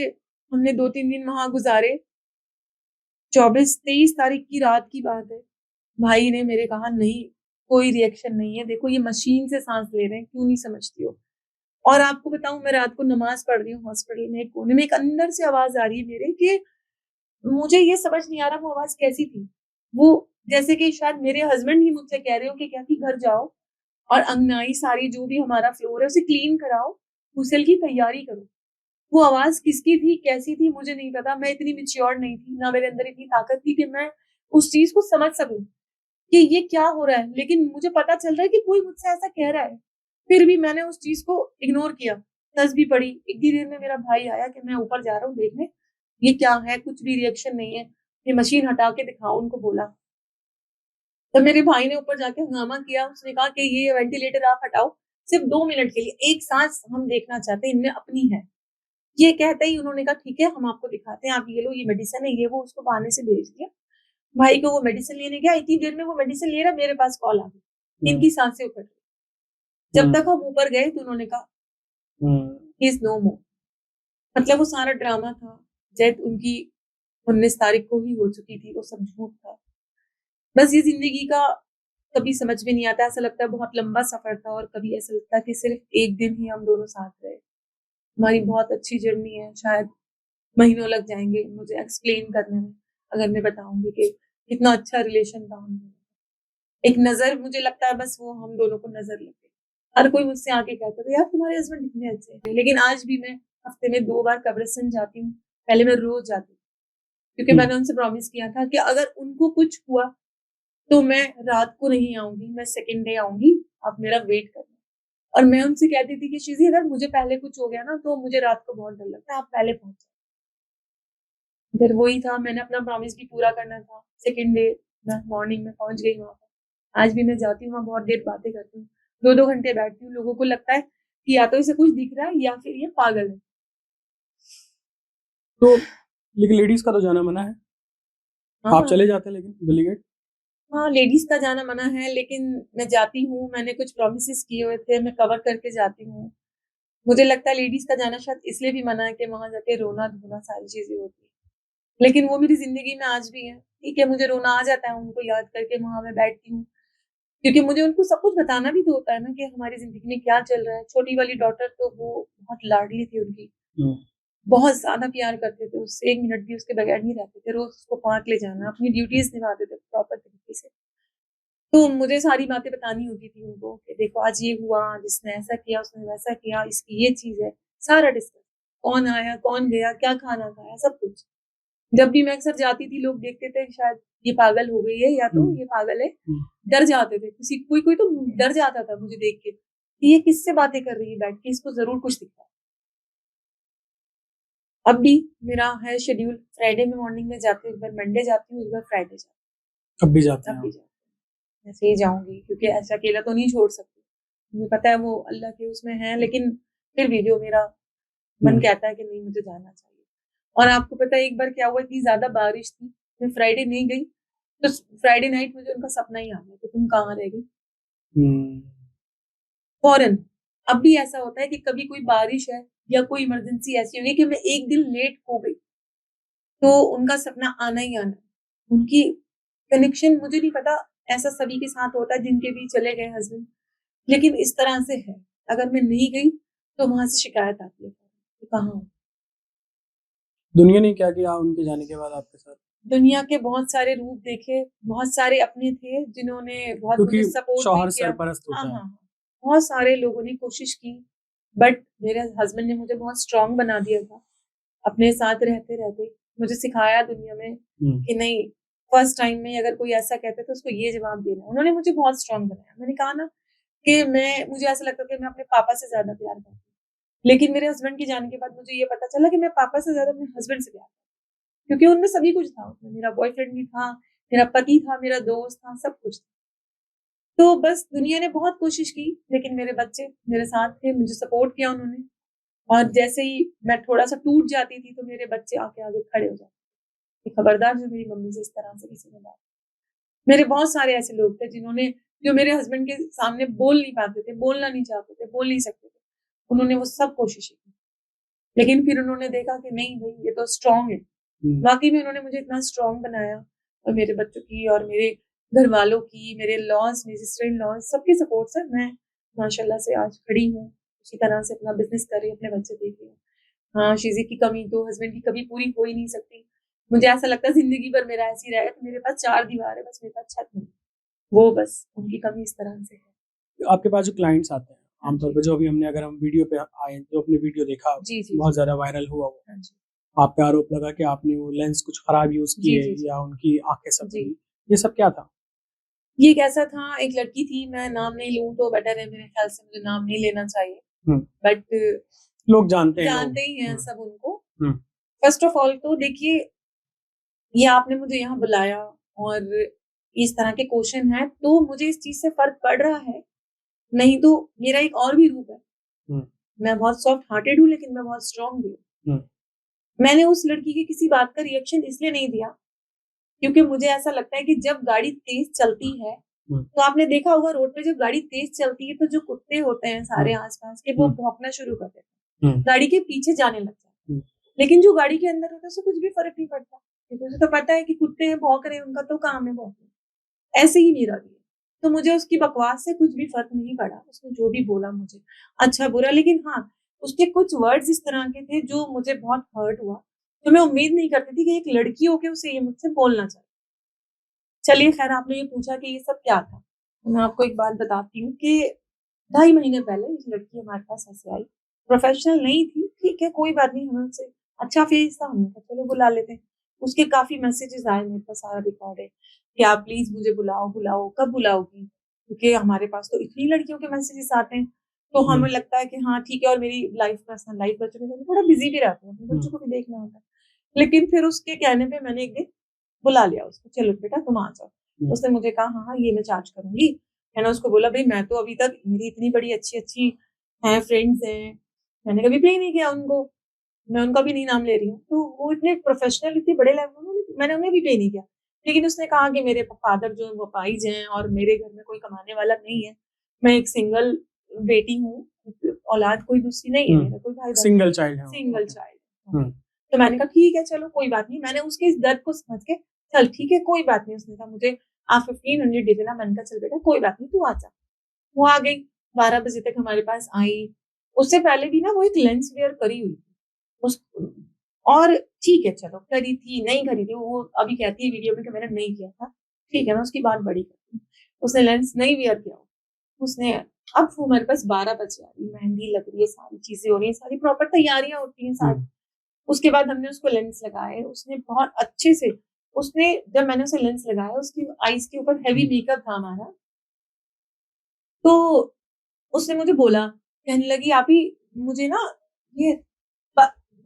Speaker 1: हमने 2-3 दिन वहाँ गुज़ारे। 24-23 तारीख की रात की बात है। भाई ने मेरे कहा, "नहीं, कोई रिएक्शन नहीं है। देखो ये मशीन से साँस ले रहे हैं, क्यों नहीं समझती हो?" और आपको बताऊँ, मैं रात को नमाज़ पढ़ रही हूँ हॉस्पिटल में, एक कोने में, एक अंदर से आवाज़ आ रही है मेरे कि मुझे ये समझ नहीं आ रहा वो आवाज़ कैसी थी। वो जैसे कि शायद मेरे हस्बैंड ही मुझसे कह रहे हो कि कैफी घर जाओ और अंगनाई सारी जो भी हमारा फ्लोर है उसे क्लीन कराओ, गुसल की तैयारी करो। वो आवाज़ किसकी थी, कैसी थी, मुझे नहीं पता। मैं इतनी मैच्योर नहीं थी, ना मेरे अंदर इतनी ताकत थी कि मैं उस चीज़ को समझ सकूँ कि ये क्या हो रहा है। लेकिन मुझे पता चल रहा है कि कोई मुझसे ऐसा कह रहा है। फिर भी मैंने उस चीज को इग्नोर किया, तस्बीह पढ़ी। इतनी देर में मेरा भाई आया कि मैं ऊपर जा रहा हूँ देखने ये क्या है, कुछ भी रिएक्शन नहीं है, ये मशीन हटा के दिखाओ, उनको बोला। तो मेरे भाई ने ऊपर जाके हंगामा किया, उसने कहा कि ये वेंटिलेटर आप हटाओ, सिर्फ 2 मिनट के लिए, एक सांस हम देखना चाहते हैं, इनमें अपनी है। ये कहते ही उन्होंने कहा ठीक है हम आपको दिखाते हैं, आप ये लो, ये मेडिसिन है, ये वो, उसको बहाने से भेज दिया। भाई को वो मेडिसिन लेने गया, इतनी देर में वो मेडिसिन ले रहा, मेरे पास कॉल आ गई, इनकी सांसें उखड़ गई। जब तक हम ऊपर गए तो उन्होंने कहा ही इज नो मोर। मतलब वो सारा ड्रामा था, डेथ उनकी 19 तारीख को ही हो चुकी थी, वो सब झूठ था। बस ये जिंदगी का कभी समझ में नहीं आता, ऐसा लगता है बहुत लंबा सफर था, और कभी ऐसा लगता है कि सिर्फ एक दिन ही हम दोनों साथ रहे। हमारी बहुत अच्छी जर्नी है, शायद महीनों लग जाएंगे मुझे एक्सप्लेन करने में, अगर मैं बताऊंगी कि कितना अच्छा रिलेशन था हम दोनों का। एक नजर, मुझे लगता है बस वो हम दोनों को नजर लग गई। हर कोई मुझसे आके कहता था यार तुम्हारे हस्बैंड कितने अच्छे हैं, लेकिन आज भी मैं हफ्ते में 2 बार कब्रिस्तान जाती हूँ, पहले मैं रोज जाती हूँ, क्योंकि मैंने उनसे प्रॉमिस किया था कि अगर उनको कुछ हुआ तो मैं रात को नहीं आऊंगी, मैं सेकेंड डे आऊंगी, आप मेरा वेट करना। और मैं उनसे कहती थी कि शीजी अगर मुझे पहले कुछ हो गया ना तो मुझे रात को बहुत डर लगता है, आप पहले पहुंच जाओ। फिर वही था, मैंने अपना प्रॉमिस भी पूरा करना था। सेकेंड डे मैं मॉर्निंग में पहुंच गई वहां पर। आज भी मैं जाती हूँ वहां, बहुत देर बातें करती हूँ, 2-2 घंटे बैठती हूँ। लोगों को लगता है कि या तो इसे कुछ दिख रहा है या फिर ये पागल है।
Speaker 2: तो लेकिन लेडीज का तो जाना मना है।
Speaker 1: हाँ
Speaker 2: आप चले जाते हैं लेकिन दिल्ली गेट।
Speaker 1: हाँ, लेडीज का जाना मना है, लेकिन मैं जाती हूँ, मैंने कुछ प्रॉमिसेस किए हुए थे, मैं कवर करके जाती हूँ। मुझे लगता है लेडीज का जाना शायद इसलिए भी मना है कि वहां जाके रोना धोना सारी चीजें होती है, लेकिन वो मेरी जिंदगी में आज भी है। ठीक है, मुझे रोना आ जाता है उनको याद करके, वहां मैं बैठती हूँ, क्योंकि मुझे उनको सब कुछ बताना भी तो होता है ना कि हमारी जिंदगी में क्या चल रहा है। छोटी वाली डॉटर तो वो बहुत लाडली थी उनकी, बहुत ज्यादा प्यार करते थे उससे, 1 मिनट भी उसके बगैर नहीं रहते थे, रोज उसको पार्क ले जाना, अपनी ड्यूटीज निभाते थे प्रॉपर तरीके से। तो मुझे सारी बातें बतानी होती थी उनको कि देखो आज ये हुआ, जिसने ऐसा किया उसने वैसा किया, इसकी ये चीज है, सारा डिस्कस, कौन आया कौन गया, क्या खाना खाया, सब कुछ। जब भी मैं अक्सर जाती थी लोग देखते थे शायद ये पागल हो गई है या तो ये पागल है, डर जाते थे। किसी कोई कोई तो डर जाता था मुझे देख के कि ये किससे बातें कर रही है बैठ के, इसको जरूर कुछ दिखता है। अब भी मेरा है शेड्यूल, फ्राइडे में मॉर्निंग में जाती हूँ, एक बार मंडे जाती हूँ, एक बार फ्राइडे जाती
Speaker 2: अब भी जाते
Speaker 1: हूँ।
Speaker 2: हैं
Speaker 1: अब भी जाती हूँ, ऐसे ही जाऊंगी, क्योंकि ऐसा अकेला तो नहीं छोड़ सकती। मुझे पता है वो अल्लाह के उसमें है, लेकिन फिर भी जो मेरा मन कहता है कि नहीं मुझे जाना चाहिए। और आपको पता है एक बार क्या हुआ, इतनी ज्यादा बारिश थी, मैं फ्राइडे नहीं गई, तो फ्राइडे नाइट मुझे उनका सपना ही आ गया कि तुम कहाँ रह गई फौरन। अब भी ऐसा होता है कि कभी कोई बारिश है या कोई इमरजेंसी ऐसी होगी कि मैं एक दिन लेट हो गई, तो उनका सपना आना ही आना। उनकी कनेक्शन मुझे नहीं पता, ऐसा सभी के साथ होता है जिनके भी चले गए हस्बैंड, लेकिन इस तरह से है। अगर मैं नहीं गई तो वहां से शिकायत आती है कि कहाँ हो।
Speaker 2: दुनिया ने क्या किया उनके जाने के बाद आपके साथ?
Speaker 1: दुनिया के बहुत सारे रूप देखे, बहुत सारे अपने थे जिन्होंने बहुत मुझे
Speaker 2: क्योंकि
Speaker 1: सपोर्ट
Speaker 2: शौहर
Speaker 1: भी किया।
Speaker 2: सरपरस्त होता है।
Speaker 1: हाँ, बहुत सारे लोगों ने कोशिश की, बट मेरे हस्बैंड ने मुझे बहुत स्ट्रांग बना दिया था। अपने साथ रहते रहते मुझे सिखाया दुनिया में कि नहीं, फर्स्ट टाइम में अगर कोई ऐसा कहता है तो उसको ये जवाब देना। उन्होंने मुझे बहुत स्ट्रांग बनाया। मैंने कहा ना कि मुझे ऐसा लगता था कि मैं अपने पापा से ज्यादा प्यार करती हूँ, लेकिन मेरे हस्बैंड के जाने के बाद मुझे ये पता चला कि मैं पापा से ज्यादा अपने हस्बैंड से प्यार, क्योंकि उनमें सभी कुछ था। उसमें मेरा बॉयफ्रेंड भी था, मेरा पति था, मेरा दोस्त था, सब कुछ था। तो बस दुनिया ने बहुत कोशिश की, लेकिन मेरे बच्चे मेरे साथ थे, मुझे सपोर्ट किया उन्होंने। और जैसे ही मैं थोड़ा सा टूट जाती थी तो मेरे बच्चे आके आगे खड़े हो जाते थे, खबरदार जो मेरी मम्मी से इस तरह से किसी ने बात। मेरे बहुत सारे ऐसे लोग थे जिन्होंने, जो मेरे हस्बैंड के सामने बोल नहीं पाते थे, बोलना नहीं चाहते थे, बोल नहीं सकते थे, उन्होंने वो सब कोशिशें की। लेकिन फिर उन्होंने देखा कि नहीं भाई ये तो स्ट्रांग है। वाकई में उन्होंने मुझे इतना स्ट्रांग बनाया, और मेरे बच्चों की और मेरे घर वालों की, मेरे लॉज, मेरी सिस्टर इन लॉज, सबके सपोर्ट से मैं माशाल्लाह से आज खड़ी हूँ, उसी तरह से अपना बिजनेस कर रही हूँ, अपने बच्चे देख रही हूँ। हाँ, शीज़े की कमी तो हस्बैंड की कभी पूरी हो ही नहीं सकती। मुझे ऐसा लगता है जिंदगी भर मेरा ऐसे ही रहेगा कि मेरे पास 4 दीवार है, बस मेरे पास छत नहीं, वो बस उनकी कमी इस तरह से है।
Speaker 2: आपके पास जो क्लाइंट्स आते हैं आमतौर पर, जो अभी हमने, अगर हम वीडियो पे आए जो अपने वीडियो देखा
Speaker 1: जी जी
Speaker 2: बहुत ज्यादा वायरल हुआ, वो
Speaker 1: हाँ जी
Speaker 2: आप पे आरोप लगा कि आपने वो लेंस कुछ खराब यूज
Speaker 1: जी
Speaker 2: किए
Speaker 1: जी जी
Speaker 2: या उनकी आंखें
Speaker 1: जी
Speaker 2: सपनी, ये सब क्या था?
Speaker 1: ये कैसा था, एक लड़की थी, मैं नाम नहीं लूं तो बेटर है, मेरे ख्याल से मुझे नाम नहीं लेना चाहिए, बट
Speaker 2: लोग जानते हैं,
Speaker 1: जानते ही हैं सब उनको।
Speaker 2: हम्म।
Speaker 1: फर्स्ट ऑफ ऑल तो देखिए, ये आपने मुझे यहाँ बुलाया और इस तरह के क्वेश्चन है, तो मुझे इस चीज से फर्क पड़ रहा है। नहीं तो मेरा एक और भी रूप है, मैं बहुत सॉफ्ट हार्टेड हूँ, लेकिन मैं बहुत स्ट्रांग भी हूँ। मैंने उस लड़की की किसी बात का रिएक्शन इसलिए नहीं दिया क्योंकि मुझे ऐसा लगता है कि जब गाड़ी तेज चलती है, तो आपने देखा होगा रोड पे जब गाड़ी तेज चलती है तो जो कुत्ते होते हैं सारे आसपास के, वो भौंकना शुरू कर देते हैं, गाड़ी के पीछे जाने लग जाते हैं। लेकिन जो गाड़ी के अंदर होता है, उससे कुछ भी फर्क नहीं पड़ता, क्योंकि उसे तो पता है कि कुत्ते हैं, भौंक रहे हैं, उनका तो काम है भौंकना। ऐसे ही मेरा भी है। तो मुझे उसकी बकवास से कुछ भी फर्क नहीं पड़ा, उसने जो भी बोला मुझे अच्छा बुरा, लेकिन हाँ, उसके कुछ वर्ड्स इस तरह के थे जो मुझे बहुत हर्ट हुआ। तो मैं उम्मीद नहीं करती थी कि एक लड़की होके उसे ये मुझसे बोलना चाहिए। चलिए खैर, आपने ये पूछा कि ये सब क्या था, तो मैं आपको एक बात बताती हूँ कि 2.5 महीने पहले एक लड़की हमारे पास ऐसे आई, प्रोफेशनल नहीं थी, ठीक है कोई बात नहीं, हमें उससे अच्छा फेस था, हमने कहा चलो बुला लेते हैं। उसके काफी मैसेजेस आए, मेरे पास सारा रिकॉर्ड है कि आप प्लीज मुझे बुलाओ बुलाओ, कब बुलाओगी, क्योंकि हमारे पास तो इतनी लड़कियों के मैसेजेस आते हैं, तो हमें लगता है कि हाँ ठीक है, और मेरी लाइफ पर्सनल लाइफ बच्चों के साथ थोड़ा बिजी भी रहती हूँ, अपने बच्चों को भी देखना होता है। लेकिन फिर उसके कहने पे मैंने एक दिन बुला लिया उसको, चलो बेटा तुम आ जाओ। उसने मुझे कहा हाँ हाँ ये मैं चार्ज करूंगी। मैंने उसको बोला भाई मैं तो अभी तक, मेरी इतनी बड़ी अच्छी अच्छी हैं फ्रेंड्स हैं, मैंने कभी पे नहीं किया उनको, मैं उनका भी नहीं नाम ले रही हूँ, तो वो इतने प्रोफेशनल, इतने बड़े लेवल में, मैंने उन्हें भी पे नहीं किया। लेकिन उसने कहा कि मेरे फादर जो है वो अपाहिज हैं और मेरे घर में कोई कमाने वाला नहीं है, मैं एक सिंगल बेटी हूँ, औलाद कोई दूसरी नहीं है, मेरा कोई भाई
Speaker 2: सिंगल चाइल्ड है,
Speaker 1: सिंगल चाइल्ड। तो मैंने कहा ठीक है चलो कोई बात नहीं, मैंने उसके इस दर्द को समझ के, चल ठीक है कोई बात नहीं, उसने कहा मुझे आप 1500 दे देना, मैंने कहा चल बेटा कोई बात नहीं तू आ जा। वो आ गई, 12 बजे तक हमारे पास आई। उससे पहले भी ना वो एक लेंस वेयर करी हुई थी उस, और ठीक है चलो करी थी नहीं करी थी, वो अभी कहती है वीडियो में कि मैंने नहीं किया था, ठीक है मैं उसकी बात बड़ी करती हूँ। उसने लेंस नहीं वेयर किया, उसने, अब वो हमारे पास 12 बजे आ रही, मेहंदी लग रही है, सारी चीजें हो रही है, सारी प्रॉपर तैयारियां होती हैं सारी। उसके बाद हमने उसको लेंस लगाए, उसने बहुत अच्छे से, उसने जब मैंने उसे लेंस लगाया, उसकी आईज के ऊपर हैवी मेकअप था हमारा, तो उसने मुझे बोला, कहने लगी आप ही मुझे ना ये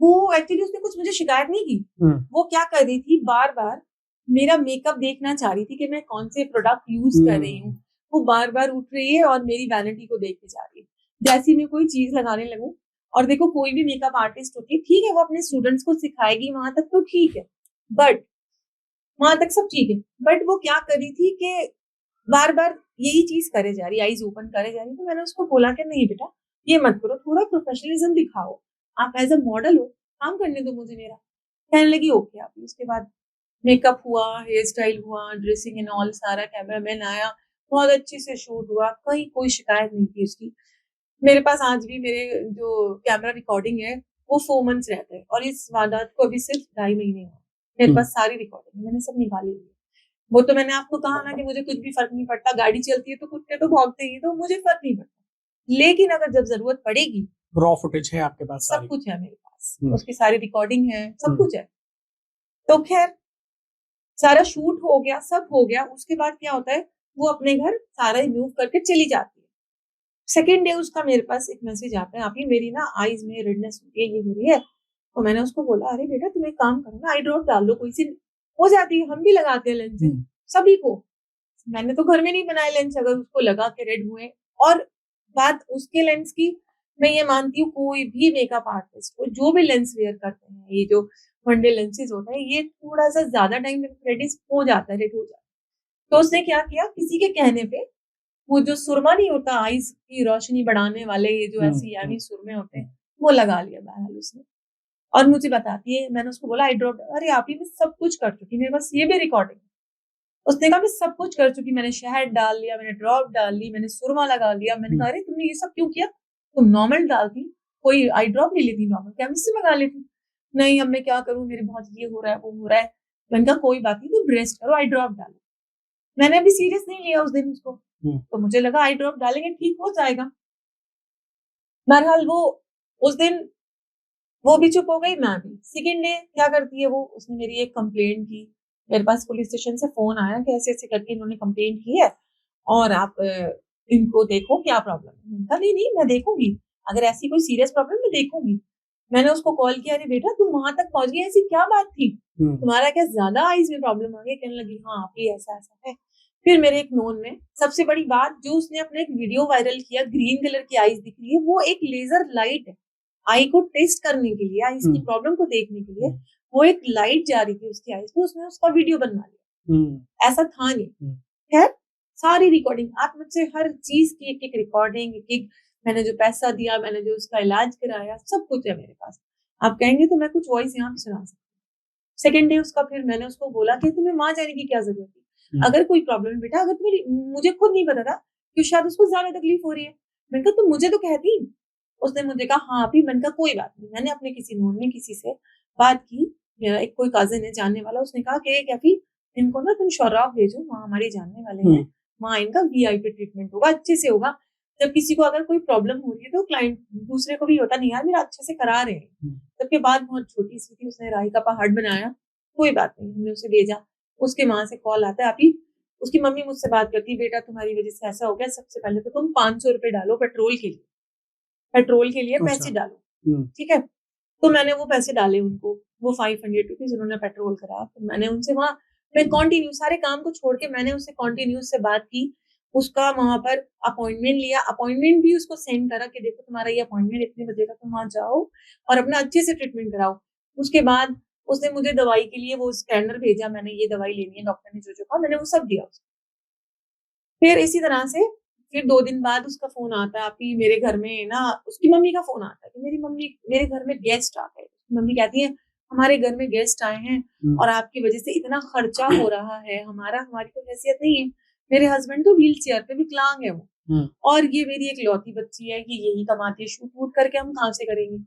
Speaker 1: वो एक्चुअली उसने कुछ मुझे शिकायत नहीं की, वो क्या कर रही थी, बार बार मेरा मेकअप देखना चाह रही थी कि मैं कौन से प्रोडक्ट यूज कर रही हूँ। वो बार बार उठ रही है और मेरी वैनिटी को देखते जा रही है। जैसे मैं कोई चीज लगाने लगूं, और देखो कोई भी मेकअप आर्टिस्ट होती है, ठीक है वो अपने स्टूडेंट्स को सिखाएगी, वहां तक तो ठीक है, बट वहां तक सब ठीक है, बट वो क्या कर रही थी कि बार बार यही चीज करे जा रही, आईज ओपन करे जा रही। तो मैंने उसको बोला कि नहीं बेटा ये मत करो, थोड़ा प्रोफेशनलिज्म दिखाओ, आप एज अ मॉडल हो, काम करने दो मुझे मेरा। कहने लगी ओके आप। उसके बाद मेकअप हुआ, हेयर स्टाइल हुआ, ड्रेसिंग एंड ऑल, सारा कैमरामैन आया, बहुत अच्छे से शूट हुआ, कहीं कोई शिकायत नहीं थी उसकी। मेरे पास आज भी मेरे जो कैमरा रिकॉर्डिंग है वो 4 मंथ्स रहता है, और इस वारदात को अभी सिर्फ 2.5 महीने हुआ, मेरे पास सारी रिकॉर्डिंग मैंने सब निकाली हुई है। वो तो मैंने आपको कहा ना कि मुझे कुछ भी फर्क नहीं पड़ता, गाड़ी चलती है तो कुत्ते तो भौंकते ही, तो मुझे फर्क नहीं पड़ता, लेकिन अगर जब जरूरत पड़ेगी,
Speaker 2: रॉ फुटेज है आपके पास,
Speaker 1: सब कुछ है मेरे पास, उसकी सारी रिकॉर्डिंग है, सब कुछ है। तो खैर सारा शूट हो गया, सब हो गया, उसके बाद क्या होता है, वो अपने घर सारा मूव करके चली जाती है। सेकेंड डे उसका मेरे पास एक मैसेज आता है, आप ही मेरी ना आईज में रेडनेस हो रही है, ये हो रही है। तो मैंने उसको बोला अरे बेटा तुम एक काम करो ना, आई ड्रॉप डाल लो, कोई सी हो जाती है, हम भी लगाते हैं लेंस सभी को, मैंने तो घर में नहीं बनाए लेंस, अगर उसको लगा के रेड हुए। और बात उसके लेंस की, मैं ये मानती हूँ कोई भी मेकअप आर्टिस्ट को जो भी लेंस वेयर करते हैं, ये जो वनडे लेंसेज होता है, ये थोड़ा सा ज्यादा टाइम रेड हो जाता है, रेड हो जाता है। तो उसने क्या किया, किसी के कहने पे, वो जो सुरमा नहीं होता आईज की रोशनी बढ़ाने वाले, ये जो ऐसे यामी सुरमे होते हैं, वो लगा लिया बहरहाल उसने। और मुझे बताती है, मैंने उसको बोला आई ड्रॉप, अरे आप ही मैं सब कुछ कर चुकी, मेरे पास ये भी रिकॉर्डिंग। उसने कहा मैं सब कुछ कर चुकी, मैंने शहद डाल लिया, मैंने ड्रॉप डाल ली, मैंने सुरमा लगा लिया। मैंने कहा अरे तुमने ये सब क्यों किया, तुम नॉर्मल डालती, कोई आई ड्रॉप नहीं लेती, नॉर्मल केमिस्ट से मंगा लेती। नहीं अब मैं क्या करूं, मेरे बहुत ये हो रहा है वो हो रहा है। मैंने कहा कोई बात नहीं, तुम रेस्ट करो, आई ड्रॉप डालो। मैंने अभी सीरियस नहीं लिया उस दिन उसको, तो मुझे लगा आई ड्रॉप डालेंगे ठीक हो जाएगा। बहरहाल वो उस दिन वो भी चुप हो गई, मैं भी। सेकेंड डे क्या करती है वो, उसने मेरी एक कंप्लेंट की, मेरे पास पुलिस स्टेशन से फोन आया कि ऐसे ऐसे करके इन्होंने कंप्लेंट की है और आप इनको देखो क्या प्रॉब्लम है। मैंने कहा नहीं नहीं मैं देखूंगी, अगर ऐसी कोई सीरियस प्रॉब्लम मैं देखूंगी। मैंने उसको कॉल किया, अरे बेटा तुम वहां तक पहुंच गई, ऐसी क्या बात थी, तुम्हारा क्या ज्यादा आईज में प्रॉब्लम आ गई? कहने लगी हाँ आप ही ऐसा ऐसा है। फिर मेरे एक नोन में सबसे बड़ी बात, जो उसने अपने एक वीडियो वायरल किया, ग्रीन कलर की आईज दिख रही है, वो एक लेजर लाइट है आई को टेस्ट करने के लिए, आईज की प्रॉब्लम को देखने के लिए। वो एक लाइट जा रही थी उसकी आईज में, उसने उसका वीडियो बनवा लिया। ऐसा था नहीं। खैर सारी रिकॉर्डिंग, आप मुझसे हर चीज की एक एक रिकॉर्डिंग, एक एक मैंने जो पैसा दिया, मैंने जो उसका इलाज कराया, सब कुछ है मेरे पास। आप कहेंगे तो मैं कुछ वॉइस यहाँ पे सुना सकती हूँ। सेकेंड डे उसका, फिर मैंने उसको बोला कि तुम्हें वहां जाने की क्या जरूरत है, अगर कोई प्रॉब्लम है बेटा, अगर तुम्हें, मुझे खुद नहीं पता था कि शायद उसको ज्यादा तकलीफ हो रही है। मैंने कहा तुम मुझे तो कहती। उसने मुझे कहा हाँ अभी। मैंने कहा कोई बात नहीं। मैंने अपने किसी नोन में किसी से बात की, मेरा एक कोई कजिन है जानने वाला, उसने कहा कि कैफी इनको ना तुम शौराब भेजो, वहाँ हमारे जानने वाले हैं, वहाँ इनका वीआईपी ट्रीटमेंट होगा, अच्छे से होगा। जब किसी को अगर कोई प्रॉब्लम हो रही है तो क्लाइंट दूसरे को भी होता नहीं यार मेरा अच्छे से करा रहे हैं। जबकि बात बहुत छोटी सी थी, उसने राई का पहाड़ बनाया, कोई बात नहीं, हमने उसे भेजा। उसके वहां से कॉल आता है, अभी उसकी मम्मी मुझसे बात करती, बेटा तुम्हारी वजह से ऐसा हो गया, सबसे पहले तो तुम 500 रुपए डालो पेट्रोल के लिए, पेट्रोल के लिए पैसे डालो, ठीक है। तो मैंने वो पैसे डाले उनको, वो 500 रुपीज उन्होंने पेट्रोल करा। फिर मैंने उनसे वहां, मैं कंटिन्यू सारे काम को छोड़ के मैंने उससे कंटिन्यू से बात की, उसका वहां पर अपॉइंटमेंट लिया, अपॉइंटमेंट भी उसको सेंड करा कि देखो तुम्हारा ये अपॉइंटमेंट इतने बजे का, तुम वहां जाओ और अपना अच्छे से ट्रीटमेंट कराओ। उसके बाद उसने मुझे दवाई के लिए वो स्कैनर भेजा, मैंने ये दवाई लेनी है, डॉक्टर ने जो जो कहा मैंने वो सब दिया उसको। फिर इसी तरह से फिर 2 दिन बाद उसका फोन आता है, अभी मेरे घर में ना, उसकी मम्मी का फोन आता है कि मेरी मम्मी, मेरे घर में गेस्ट आ गए। मम्मी कहती है हमारे घर में गेस्ट आए हैं और आपकी वजह से इतना खर्चा हो रहा है, हमारी तो हैसियत नहीं है, मेरे हस्बैंड तो व्हील चेयर पे विकलांग है वो, और ये मेरी एक लौती बच्ची है कि यही कमाती है, शूट वूट करके हम कहाँ से करेंगे।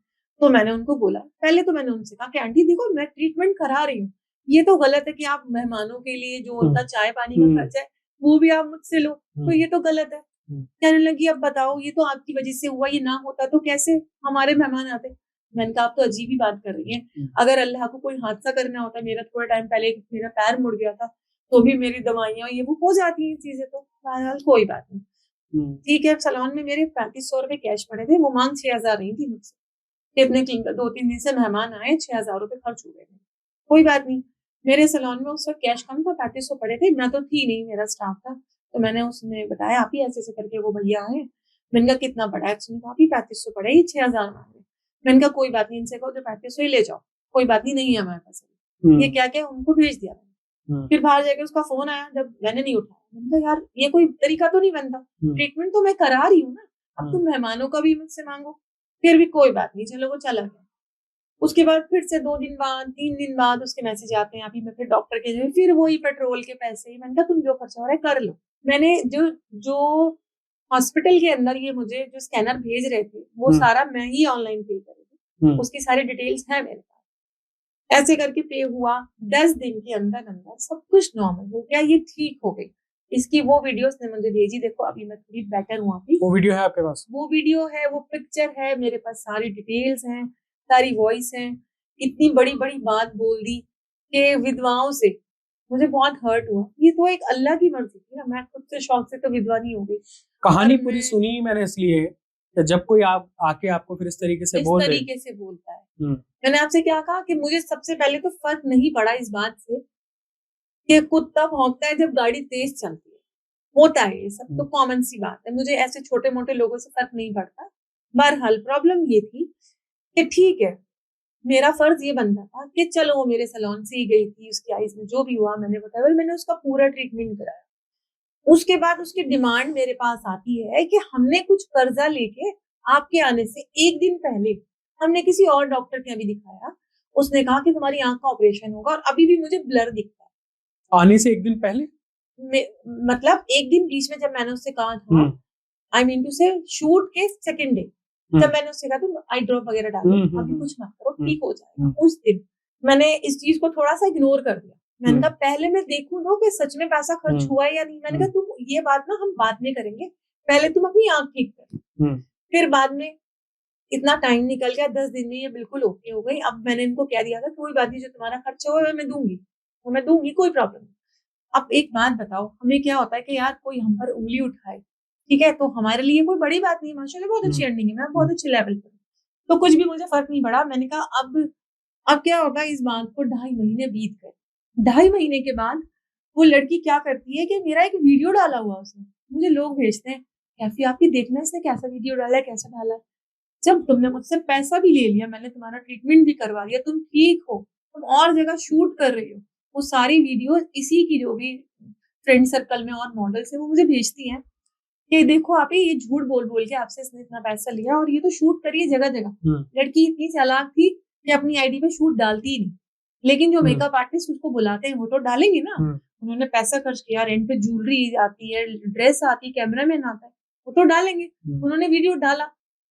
Speaker 1: तो मैंने उनको बोला, पहले तो मैंने उनसे कहा कि आंटी देखो मैं ट्रीटमेंट करा रही हूँ, ये तो गलत है कि आप मेहमानों के लिए जो उनका चाय पानी का खर्चा है वो भी आप मुझसे लो, तो ये तो गलत है। कहने लगी अब बताओ ये तो आपकी वजह से हुआ, ये ना होता तो कैसे हमारे मेहमान आते। मैंने कहा आप तो अजीब ही बात कर रही हैं, अगर अल्लाह को कोई हादसा करना होता, मेरा थोड़ा टाइम पहले मेरा पैर मुड़ गया था, तो भी मेरी दवाइयां ये वो हो जाती हैं चीजें, तो बहरहाल कोई बात नहीं। ठीक है, सैलून में मेरे 3500 रुपए कैश पड़े थे, वो मांग 6000 रही थी मुझसे कि अपने 2-3 दिन से मेहमान आए, 6000 रुपए खर्च हुए थे। कोई बात नहीं, मेरे सैलून में उस वक्त कैश कम था, 3500 पड़े थे, मैं तो थी नहीं, मेरा स्टाफ था। तो मैंने उसने बताया आप ही ऐसे ऐसे करके वो भैया आए। मैंने कहा कितना पड़ा है? उसने कहा 3500 पड़े, ये 6000 मांग रहे। मैंने कहा कोई बात नहीं, इनसे कहो जो 3500 ही ले जाओ, कोई बात नहीं, नहीं है हमारे पास। ये क्या क्या उनको भेज दिया मैंने। फिर बाहर जाके उसका फोन आया, जब मैंने नहीं उठाया, मैंने कहा यार ये कोई तरीका तो नहीं बनता, ट्रीटमेंट तो मैं करा रही हूँ ना, अब तुम मेहमानों का भी मुझसे मांगो। फिर भी कोई बात नहीं, चलो वो चला गया। उसके बाद फिर से 2 दिन बाद 3 दिन बाद उसके मैसेज आते हैं, अभी मैं फिर डॉक्टर के जाऊँ, फिर वही पेट्रोल के पैसे। मैंने कहा तुम जो खर्चा हो रहा है कर लो। मैंने जो जो हॉस्पिटल के अंदर ये मुझे जो स्कैनर भेज रहे थे वो सारा मैं ही ऑनलाइन पे कर रही थी, उसकी सारी डिटेल्स है मेरे पास। ऐसे करके पे हुआ, 10 दिन के अंदर अंदर सब कुछ नॉर्मल हो गया, ये ठीक हो गई। इसकी वो वीडियोस ने मुझे भेजी, देखो अभी मैं थोड़ी बेटर हूँ। अभी
Speaker 2: वो वीडियो है आपके पास?
Speaker 1: वो वीडियो है, वो पिक्चर है मेरे पास, सारी डिटेल्स हैं, सारी वॉइस है। इतनी बड़ी बड़ी बात बोल दी कि विधवाओं से मुझे बहुत हर्ट हुआ। ये तो एक अल्लाह की मर्जी थी ना, मैं खुद से शौक से तो विधवा नहीं हो गई।
Speaker 2: कहानी पूरी सुनी मैंने इसलिए कि जब कोई आप आके आपको फिर इस तरीके से
Speaker 1: बोलता है। मैंने आपसे क्या कहा कि मुझे सबसे पहले तो फर्क नहीं पड़ा इस बात से कि कुत्ता भौंकता है जब गाड़ी तेज चलती है, होता है ये सब तो कॉमन सी बात है, मुझे ऐसे छोटे मोटे लोगों से फर्क नहीं पड़ता। बहरहाल प्रॉब्लम ये थी कि ठीक है, मेरा फर्ज ये बनता था कि चलो वो मेरे सैलून से ही गई थी, उसकी आईज में जो भी हुआ मैंने बताया, मैंने उसका पूरा ट्रीटमेंट कराया। उसके बाद उसकी डिमांड मेरे पास आती है कि हमने कुछ कर्जा लेके आपके आने से 1 दिन पहले हमने किसी और डॉक्टर के अभी दिखाया, उसने कहा कि तुम्हारी आंख का ऑपरेशन होगा, और अभी भी मुझे ब्लर दिखता है।
Speaker 2: आने से 1 दिन पहले?
Speaker 1: मतलब 1 दिन बीच में जब मैंने उससे कहा था, आई मीन टू से शूट के सेकंड डे, जब मैंने उससे कहा तुम आई ड्रॉप वगैरह डालो, अभी कुछ मत करो, ठीक हो जाएगा, उस दिन मैंने इस चीज को थोड़ा सा इग्नोर कर दिया। मैंने कहा पहले मैं देखूं तो कि सच में पैसा खर्च हुआ है या नहीं। मैंने कहा तुम ये बात ना हम बाद में करेंगे, पहले तुम अपनी आंख ठीक कर। फिर बाद में इतना टाइम निकल गया, 10 दिन में ये बिल्कुल ओके हो गई। अब मैंने इनको कह दिया था कोई बात नहीं, जो तुम्हारा खर्चा हुआ है मैं दूंगी, वो मैं दूंगी, कोई प्रॉब्लम नहीं। अब एक बात बताओ, हमें क्या होता है कि यार कोई हम पर उंगली उठाए, ठीक है, तो हमारे लिए कोई बड़ी बात नहीं है, माशाल्लाह बहुत अच्छी अर्निंग है, मैं बहुत अच्छे लेवल पर हूँ, तो कुछ भी मुझे फर्क नहीं पड़ा। मैंने कहा अब क्या होता है, इस बात को 2.5 महीने बीत गए। 2.5 महीने के बाद वो लड़की क्या करती है कि मेरा एक वीडियो डाला हुआ उसने, मुझे लोग भेजते हैं, कैफी आपकी देखना इसने कैसा वीडियो डाला है, कैसा डाला है। जब तुमने मुझसे पैसा भी ले लिया, मैंने तुम्हारा ट्रीटमेंट भी करवा दिया, तुम ठीक हो, तुम और जगह शूट कर रही हो, वो सारी वीडियो इसी की जो भी फ्रेंड सर्कल में और मॉडल्स है वो मुझे भेजती हैं कि देखो आप ये झूठ बोल बोल के आपसे इसने इतना पैसा लिया और ये तो शूट करिए जगह जगह। लड़की इतनी चालाक थी कि अपनी आईडी पे शूट डालती ही नहीं, लेकिन जो मेकअप आर्टिस्ट उसको बुलाते हैं वो तो डालेंगे ना। उन्होंने पैसा खर्च किया, रेंट पे ज्वेलरी आती है, ड्रेस आती है, कैमरामैन आता है, वो तो डालेंगे। उन्होंने वीडियो डाला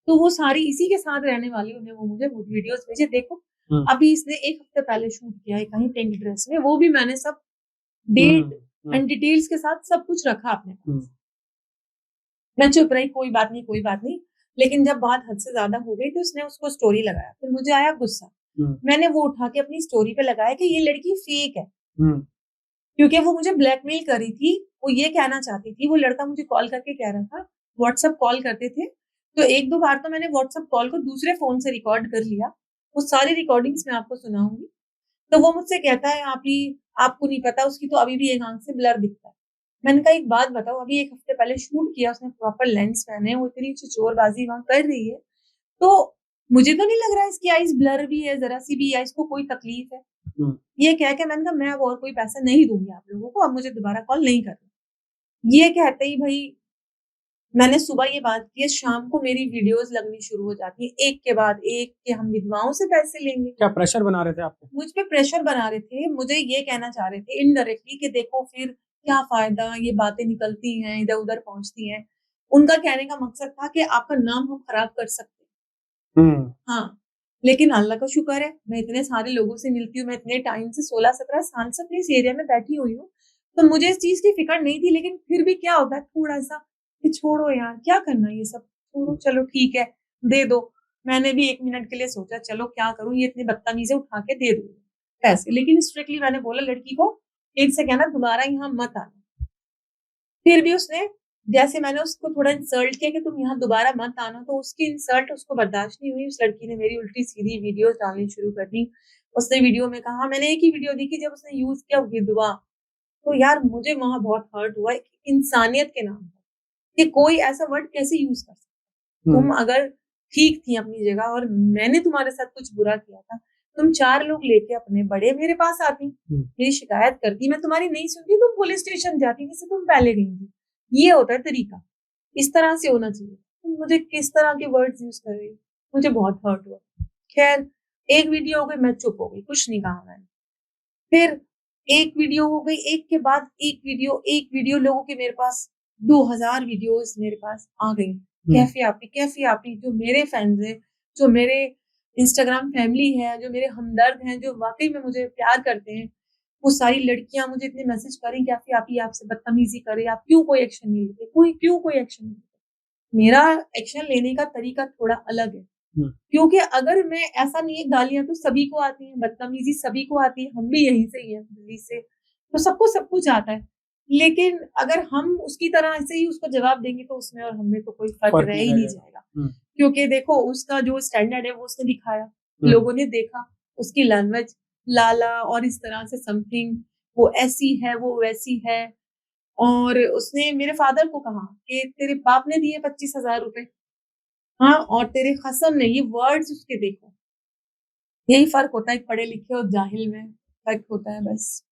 Speaker 1: तो वो सारी इसी के साथ रहने वाली, उन्हें वो मुझे वीडियोस भेजे, देखो अभी इसने 1 हफ्ते पहले शूट किया है कहीं पिंक ड्रेस में, वो भी मैंने सब डेट एंड डिटेल्स के साथ सब कुछ रखा अपने पास। मैं चुप रही, कोई बात नहीं कोई बात नहीं, लेकिन जब बात हद से ज्यादा हो गई तो उसने उसको स्टोरी लगाया, फिर मुझे आया गुस्सा। मैंने वो उठा के अपनी स्टोरी पे लगाया कि ये लड़की फेक है, क्योंकि वो मुझे ब्लैकमेल कर रही थी। वो ये कहना चाहती थी, वो लड़का मुझे कॉल करके कह रहा था, व्हाट्सएप कॉल करते थे, तो 1-2 बार तो मैंने व्हाट्सएप कॉल को दूसरे फोन से रिकॉर्ड कर लिया, वो सारी रिकॉर्डिंग्स मैं आपको सुनाऊंगी। तो वो मुझसे कहता है आपको नहीं पता उसकी तो अभी भी एक आंख से ब्लर दिखता है। मैंने कहा एक बात बताओ, अभी 1 हफ्ते पहले शूट किया उसने, प्रॉपर लेंस पहने, वो इतनी चोरबाजी वहां कर रही है, तो मुझे तो नहीं लग रहा है इसकी आईज ब्लर भी है जरा सी भी, या इसको कोई तकलीफ है। ये कह के मैंने कहा मैं अब और कोई पैसा नहीं दूंगी आप लोगों को, अब मुझे दोबारा कॉल नहीं करना। ये कहते ही भाई मैंने सुबह ये बात की है, शाम को मेरी वीडियोस लगनी शुरू हो जाती है एक के बाद एक कि हम विधवाओं से पैसे लेंगे।
Speaker 2: क्या प्रेशर बना रहे थे आप पे?
Speaker 1: मुझ पे प्रेशर बना रहे थे, मुझे ये कहना चाह रहे थे इनडायरेक्टली कि देखो फिर क्या फायदा, ये बातें निकलती हैं इधर उधर पहुंचती हैं। उनका कहने का मकसद था कि आपका नाम हम खराब कर सकते हैं। हाँ, लेकिन अल्लाह का शुक्र है मैं इतने सारे लोगों से मिलती हूँ, मैं इतने टाइम से 16-17 साल से अपने इस एरिया में बैठी हुई हूँ, तो मुझे इस चीज की फिक्र नहीं थी। लेकिन फिर भी क्या होता है थोड़ा सा कि छोड़ो यार क्या करना ये सब, छोड़ो चलो ठीक है दे दो। मैंने भी 1 मिनट के लिए सोचा चलो क्या करूं, ये इतनी बदतमीजी उठा के दे दूंगी पैसे, लेकिन स्ट्रिक्टली मैंने बोला लड़की को एक से कहना दोबारा यहाँ मत आना। फिर भी उसने, जैसे मैंने उसको थोड़ा इंसल्ट किया कि तुम यहाँ दोबारा मत आना, तो उसकी इंसल्ट उसको बर्दाश्त नहीं हुई, उस लड़की ने मेरी उल्टी सीधी वीडियो डालनी शुरू कर दी। उसने वीडियो में कहा, मैंने एक ही वीडियो देखी जब उसने यूज किया विधवा, तो यार मुझे वहां बहुत हर्ट हुआ इंसानियत के नाम पर कि कोई ऐसा वर्ड कैसे यूज कर सकता। तुम अगर ठीक थी अपनी जगह और मैंने तुम्हारे साथ कुछ बुरा किया था, तुम 4 लोग लेके अपने बड़े मेरे पास आती, मेरी शिकायत करती, मैं तुम्हारी नहीं सुनती, तुम पुलिस स्टेशन जाती जिससे तुम पहले गई थी। ये होता है तरीका, इस तरह से होना चाहिए। तुम मुझे किस तरह के वर्ड्स यूज कर रही हो, मुझे बहुत हर्ट हुआ। खैर एक वीडियो हो गई, मैं चुप हो गई, कुछ नहीं कहा मैंने। फिर एक वीडियो हो गई, एक के बाद एक वीडियो लोगों के मेरे पास 2000 वीडियोस मेरे पास आ गई। कैफी आपी जो मेरे फैंस हैं, जो मेरे इंस्टाग्राम फैमिली है, जो मेरे हमदर्द हैं, जो वाकई में मुझे प्यार करते हैं, वो सारी लड़कियां मुझे इतने मैसेज करें कैफी आपी आपसे बदतमीजी करे, आप क्यों कोई एक्शन नहीं लेते, क्यों कोई एक्शन नहीं लेते। मेरा एक्शन लेने का तरीका थोड़ा अलग है, क्योंकि अगर मैं ऐसा नहीं है, गालियां तो सभी को आती हैं, बदतमीजी सभी को आती है, हम भी यहीं से ही हैं दिल्ली से, तो सबको सब कुछ आता है। लेकिन अगर हम उसकी तरह ऐसे ही उसको जवाब देंगे तो उसमें और हमें तो कोई फर्क रह ही नहीं जाएगा। क्योंकि देखो उसका जो स्टैंडर्ड है वो उसने दिखाया, लोगों ने देखा उसकी लैंग्वेज लाला और इस तरह से समथिंग, वो ऐसी है वो वैसी है। और उसने मेरे फादर को कहा कि तेरे बाप ने दिए 25,000 रुपए, हाँ, और तेरे कसम ने, ये वर्ड्स उसके देखो। यही फर्क होता है पढ़े लिखे और जाहिल में, फर्क होता है बस।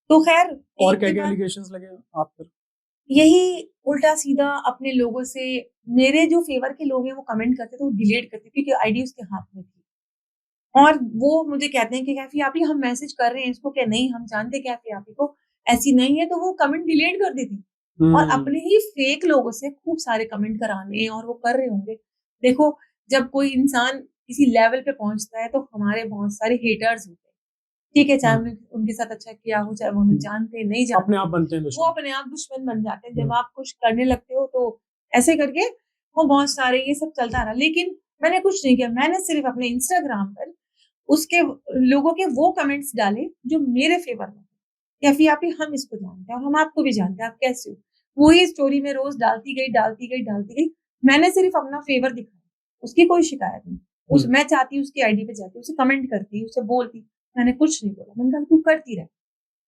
Speaker 1: तो खैर
Speaker 2: और क्या क्या एलिगेशंस लगे आप पर?
Speaker 1: यही उल्टा सीधा अपने लोगों से, मेरे जो फेवर के लोग हैं वो कमेंट करते थे, वो डिलीट करते क्योंकि आईडी उसके हाथ में थी। और वो मुझे कहते हैं कि कैफी आपी हम मैसेज कर रहे हैं इसको, क्या नहीं हम जानते कैफी आपी को ऐसी नहीं है, तो वो कमेंट डिलीट कर देती और अपने ही फेक लोगों से खूब सारे कमेंट कराने, और वो कर रहे होंगे। देखो जब कोई इंसान किसी लेवल पे पहुंचता है तो हमारे बहुत सारे हेटर्स होते हैं, ठीक है, चाहे उनके साथ अच्छा किया हो, चाहे वो उन्हें जानते नहीं जानते,
Speaker 2: अपने आप बनते हैं दुश्मन,
Speaker 1: वो अपने आप दुश्मन बन जाते हैं। जब आप कुछ करने लगते हो तो ऐसे करके वो बहुत सारे ये सब चलता रहा। लेकिन मैंने कुछ नहीं किया, मैंने सिर्फ अपने इंस्टाग्राम पर उसके लोगों के वो कमेंट्स डाले जो मेरे फेवर में थे। कैफी आपी हम इसको जानते हैं और हम आपको भी जानते हैं, आप कैसे हो। वही स्टोरी में रोज डालती गई। मैंने सिर्फ अपना फेवर दिखाया, उसकी कोई शिकायत नहीं। मैं चाहती हूँ उसकी आईडी पे जाती, उसे कमेंट करती, उसे बोलती, मैंने कुछ नहीं बोला। मैंने कहा तू करती रह।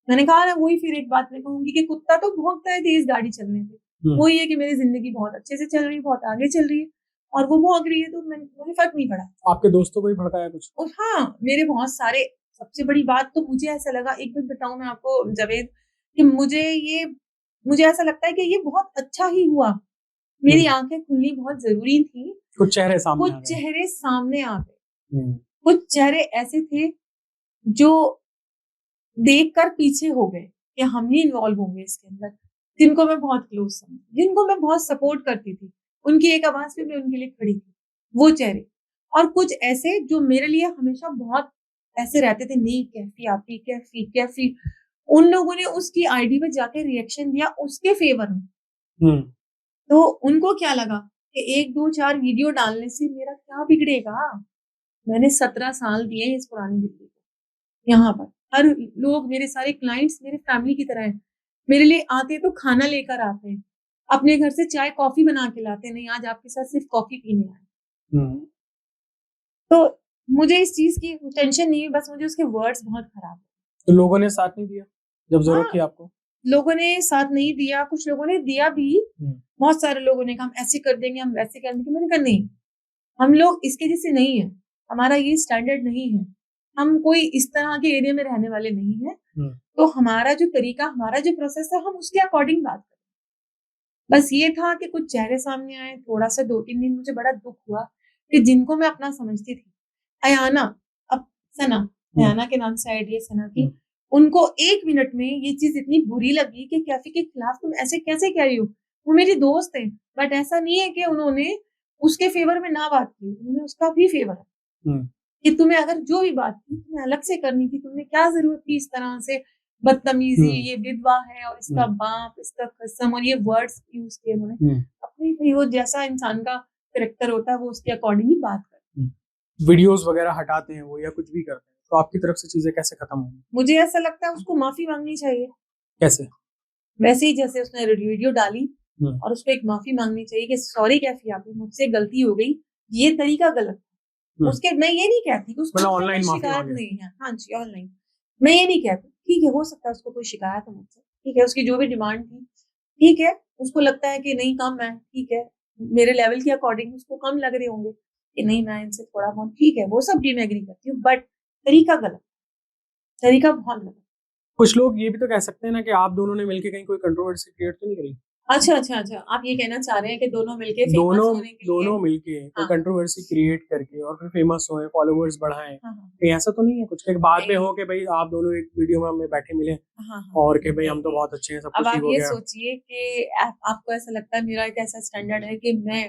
Speaker 1: मैंने कहा ना, वही फिर एक बात मैं कहूंगी कि कुत्ता तो भौंकता है तेज गाड़ी चलने पे, वही है कि मेरी जिंदगी बहुत अच्छे से चल रही है, बहुत आगे चल रही है और वो भौंक रही है, तो मुझे फर्क नहीं पड़ा।
Speaker 2: आपके दोस्तों को भी भड़काया कुछ?
Speaker 1: और हाँ, मेरे बहुत सारे। सबसे बड़ी बात तो मुझे ऐसा लगा, एक बात बताऊं मैं आपको जावेद, कि मुझे ऐसा लगता है कि ये बहुत अच्छा ही हुआ। मेरी आंखें खुलनी बहुत जरूरी थी।
Speaker 2: कुछ चेहरे सामने आ गए।
Speaker 1: चेहरे सामने आ गए। कुछ चेहरे ऐसे थे जो देखकर पीछे हो गए कि हम ही इन्वॉल्व होंगे इसके अंदर, जिनको मैं बहुत क्लोज समझती, जिनको मैं बहुत सपोर्ट करती थी, उनकी एक आवाज पे मैं उनके लिए खड़ी थी, वो चेहरे। और कुछ ऐसे जो मेरे लिए हमेशा बहुत ऐसे रहते थे, नहीं कैफी आपी कैफी कैफी, उन लोगों ने उसकी आईडी पे जाके रिएक्शन दिया उसके फेवर में। तो उनको क्या लगा कि 1-2-4 वीडियो डालने से मेरा क्या बिगड़ेगा। मैंने 17 साल दिए इस पुरानी दिल्ली को। यहाँ पर हर लोग, मेरे सारे क्लाइंट्स मेरे फैमिली की तरह हैं। मेरे लिए आते तो खाना लेकर आते हैं, अपने घर से चाय कॉफी बना के लाते, नहीं आज आपके साथ सिर्फ कॉफी पीने आए। तो मुझे इस चीज की टेंशन नहीं है, बस मुझे उसके वर्ड्स बहुत खराब है।
Speaker 2: तो लोगों ने साथ नहीं दिया जब जरूरत थी आपको?
Speaker 1: लोगों ने साथ नहीं दिया, कुछ लोगों ने दिया भी। बहुत सारे लोगों ने कहा हम ऐसे कर देंगे, हम वैसे कर देंगे। मैंने कहा नहीं, हम लोग इसके जैसे नहीं है, हमारा ये स्टैंडर्ड नहीं है, हम कोई इस तरह के एरिया में रहने वाले नहीं है। तो हमारा जो तरीका, हमारा जो प्रोसेस है, हम उसके अकॉर्डिंग बात करें। बस ये था कि कुछ चेहरे सामने आए, थोड़ा सा 2-3 दिन मुझे बड़ा दुख हुआ कि जिनको मैं अपना समझती थी, अयाना, अब सना, अयाना के नाम से आईडी है सना की, उनको 1 मिनट में ये चीज इतनी बुरी लगी कि कैफी के खिलाफ तुम ऐसे कैसे कह रही हो। वो मेरी दोस्त है, बट ऐसा नहीं है कि उन्होंने उसके फेवर में ना बात की, उन्होंने उसका भी फेवर है कि तुम्हें अगर जो भी बात की तुम्हें अलग से करनी थी, तुमने क्या जरूरत थी इस तरह से बदतमीजी, ये विधवा है और इसका बाप, इसका कसम, और ये वर्ड्स यूज किए उन्होंने। अपने भाई वो जैसा इंसान का कैरेक्टर होता है वो उसके अकॉर्डिंग ही बात करते।
Speaker 2: वीडियोस वगैरह हटाते हैं वो या कुछ भी करते हैं, तो आपकी तरफ से चीजें कैसे खत्म होंगी?
Speaker 1: मुझे ऐसा लगता है उसको माफी मांगनी चाहिए।
Speaker 2: कैसे? वैसे
Speaker 1: ही जैसे उसने वीडियो डाली और उसको एक माफी मांगनी चाहिए कि सॉरी कैफी आपकी, मुझसे गलती हो गई, ये तरीका गलत है। उसके मैं ये नहीं कहती कि उसको ऑनलाइन शिकायत नहीं है। हाँ जी, ऑनलाइन मैं ये नहीं कहती, ठीक है हो सकता है उसको कोई शिकायत हो मुझसे, ठीक है, उसकी जो भी डिमांड थी, ठीक है, उसको लगता है कि नहीं कम है, ठीक है, मेरे लेवल के अकॉर्डिंग उसको कम लग रहे होंगे कि नहीं मैं इनसे थोड़ा बहुत, ठीक है, वो सब भी मैं एग्री करती हूँ, बट तरीका गलत, तरीका बहुत गलत।
Speaker 2: कुछ लोग ये भी तो कह सकते हैं ना कि आप दोनों ने मिलकर कहीं कोई कंट्रोवर्सी क्रिएट तो नहीं करी?
Speaker 1: अच्छा, आप ये कहना चाह रहे हैं कि दोनों मिलके दोनों
Speaker 2: मिलके कोई कंट्रोवर्सी क्रिएट करके और फिर फेमस होए, फॉलोवर्स बढ़ाएं, कहीं ऐसा तो नहीं है कुछ के बाद में हो कि भाई आप दोनों एक वीडियो में हमें बैठे मिले और कि भाई हम तो बहुत अच्छे हैं, सब कुछ ठीक हो गया?
Speaker 1: अब आप ये सोचिए कि आपको ऐसा लगता है मेरा एक ऐसा स्टैंडर्ड है कि मैं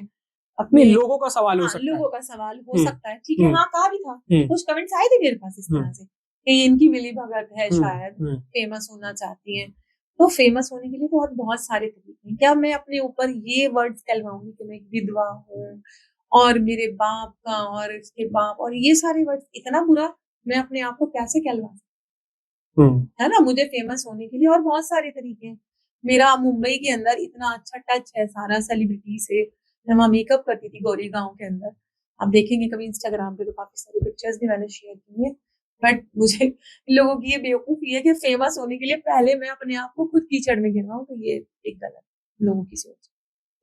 Speaker 2: अपने लोगों का सवाल हो सकता है,
Speaker 1: लोगों का सवाल हो सकता है, ठीक है, हाँ कहा भी था, कुछ कमेंट्स आए थे मेरे पास इस तरह से कि इनकी मिली भगत है, शायद फेमस होना चाहती है। तो फेमस होने के लिए तो बहुत सारे तरीके हैं। क्या मैं अपने ऊपर ये वर्ड्स कहलवाऊंगी कि मैं एक विधवा हूँ और मेरे बाप का और इसके बाप और ये सारे वर्ड्स, इतना बुरा मैं अपने आप को कैसे कहलवा सकती, है ना। मुझे फेमस होने के लिए और बहुत सारे तरीके हैं। मेरा मुंबई के अंदर इतना अच्छा टच है सारा सेलिब्रिटी से, मैं वहाँ मेकअप करती थी गोरेगांव के अंदर, आप देखेंगे कभी इंस्टाग्राम पे तो काफी सारी पिक्चर्स भी मैंने शेयर की है। बट मुझे लोगों की ये बेवकूफी है कि फेमस होने के लिए पहले मैं अपने आप को खुद कीचड़ में गिरवाऊं, तो ये एक गलत लोगों की सोच।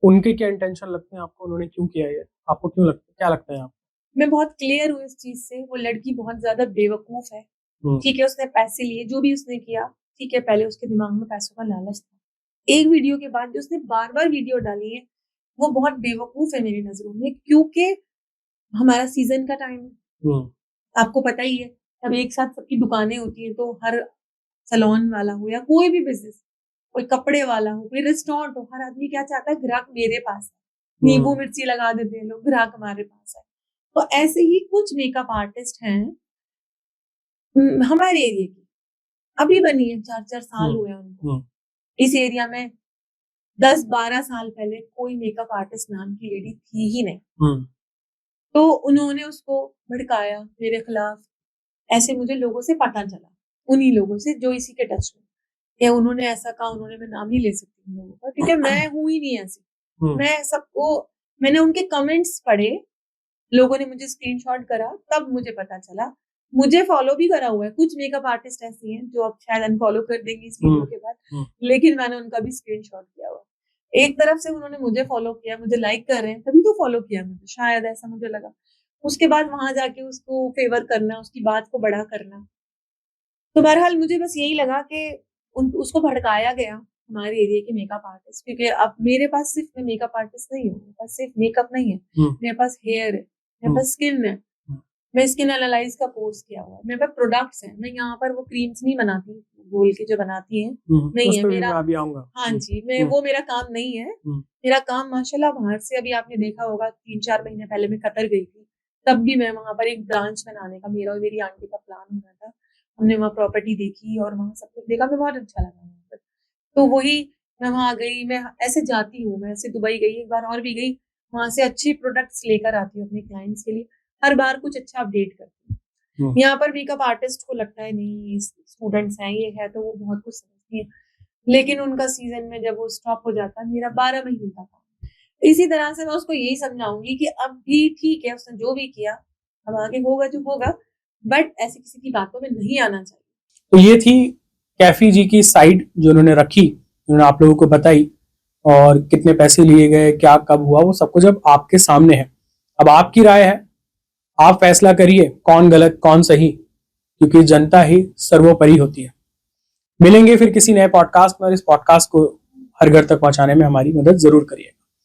Speaker 2: उनके क्या इंटेंशन लगते हैं आपको, उन्होंने क्यों किया ये, आपको क्यों लगता है, क्या लगता है आपको?
Speaker 1: मैं बहुत क्लियर हूँ इस चीज से, वो लड़की बहुत ज्यादा बेवकूफ है, ठीक है, उसने पैसे लिए, जो भी उसने किया, ठीक है, पहले उसके दिमाग में पैसों का लालच था। एक वीडियो के बाद जो उसने बार बार वीडियो डाली है वो बहुत बेवकूफ है मेरी नजरों में, क्योंकि हमारा सीजन का टाइम है, आपको पता ही है, अब एक साथ सबकी दुकानें होती है, तो हर सैलून वाला हो या कोई भी बिजनेस, कोई कपड़े वाला हो, कोई रेस्टोरेंट हो, हर आदमी क्या चाहता है, ग्राहक मेरे पास है, नींबू मिर्ची लगा देते हैं लोग, ग्राहक हमारे पास है। तो ऐसे ही कुछ मेकअप आर्टिस्ट हैं हमारे एरिया की, अभी बनी है, 4-4 साल हुए उनको इस एरिया में। 10-12 साल पहले कोई मेकअप आर्टिस्ट नाम की लेडी थी ही नहीं। तो उन्होंने उसको भड़काया मेरे खिलाफ, ऐसे मुझे लोगों से पता चला, उन्हीं लोगों से जो इसी के टच में, या उन्होंने ऐसा कहा, उन्होंने, मैं नाम नहीं ले सकती उन लोगों का, क्योंकि मैं हूं ही नहीं ऐसी। मैं सबको, मैंने उनके कमेंट्स पढ़े, लोगों ने मुझे स्क्रीनशॉट करा, तब मुझे पता चला। मुझे फॉलो भी करा हुआ है, कुछ मेकअप आर्टिस्ट ऐसे हैं जो अब शायद अनफॉलो कर देंगे इस वीडियो के बाद, लेकिन मैंने उनका भी स्क्रीनशॉट किया हुआ। एक तरफ से उन्होंने मुझे फॉलो किया, मुझे लाइक कर रहे हैं, तभी तो फॉलो किया मुझे, शायद ऐसा मुझे लगा। उसके बाद वहां जाके उसको फेवर करना, उसकी बात को बड़ा करना। तो बहरहाल मुझे बस यही लगा कि उसको भड़काया गया, हमारे एरिया के मेकअप आर्टिस्ट, क्योंकि अब मेरे पास सिर्फ मैं मेकअप आर्टिस्ट नहीं हूँ, मेरे पास सिर्फ मेकअप नहीं है, मेरे पास हेयर है, मेरे पास स्किन है, मैं स्किन एनालाइज का कोर्स किया हुआ है, मेरे पास प्रोडक्ट्स हैं। मैं यहाँ पर वो क्रीम्स नहीं बनाती बोल के जो बनाती हैं, नहीं है मेरा। हाँ जी, मैं वो मेरा काम नहीं है। मेरा काम माशाल्लाह बाहर से, अभी आपने देखा होगा 3-4 महीने पहले मैं कतर गई थी, तब भी मैं वहां पर एक ब्रांच बनाने का, मेरा और मेरी आंटी का प्लान हो रहा था। हमने वहाँ प्रॉपर्टी देखी और वहाँ सब कुछ देखा, मैं बहुत अच्छा लगा वहाँ पर। तो वही मैं वहाँ गई, मैं ऐसे जाती हूँ, मैं ऐसे दुबई गई, एक बार और भी गई, वहां से अच्छी प्रोडक्ट्स लेकर आती हूँ अपने क्लाइंट्स के लिए, हर बार कुछ अच्छा अपडेट करती हूँ। यहाँ पर मेकअप आर्टिस्ट को लगता है नहीं स्टूडेंट्स हैं, ये है, तो वो बहुत कुछ समझती है, लेकिन उनका सीजन में जब वो स्टॉप हो जाता है, मेरा 12 महीने का काम। इसी तरह से मैं उसको यही समझाऊंगी कि अब भी ठीक है, उसने जो भी किया, अब आगे होगा जो होगा, बट ऐसे किसी की बातों में नहीं आना चाहिए।
Speaker 2: तो ये थी कैफी जी की साइड जो उन्होंने रखी, उन्होंने आप लोगों को बताई, और कितने पैसे लिए गए, क्या कब हुआ, वो सब कुछ अब आपके सामने है। अब आपकी राय है, आप फैसला करिए कौन गलत कौन सही, क्योंकि जनता ही सर्वोपरि होती है। मिलेंगे फिर किसी नए पॉडकास्ट में, और इस पॉडकास्ट को हर घर तक पहुंचाने में हमारी मदद जरूर करिए।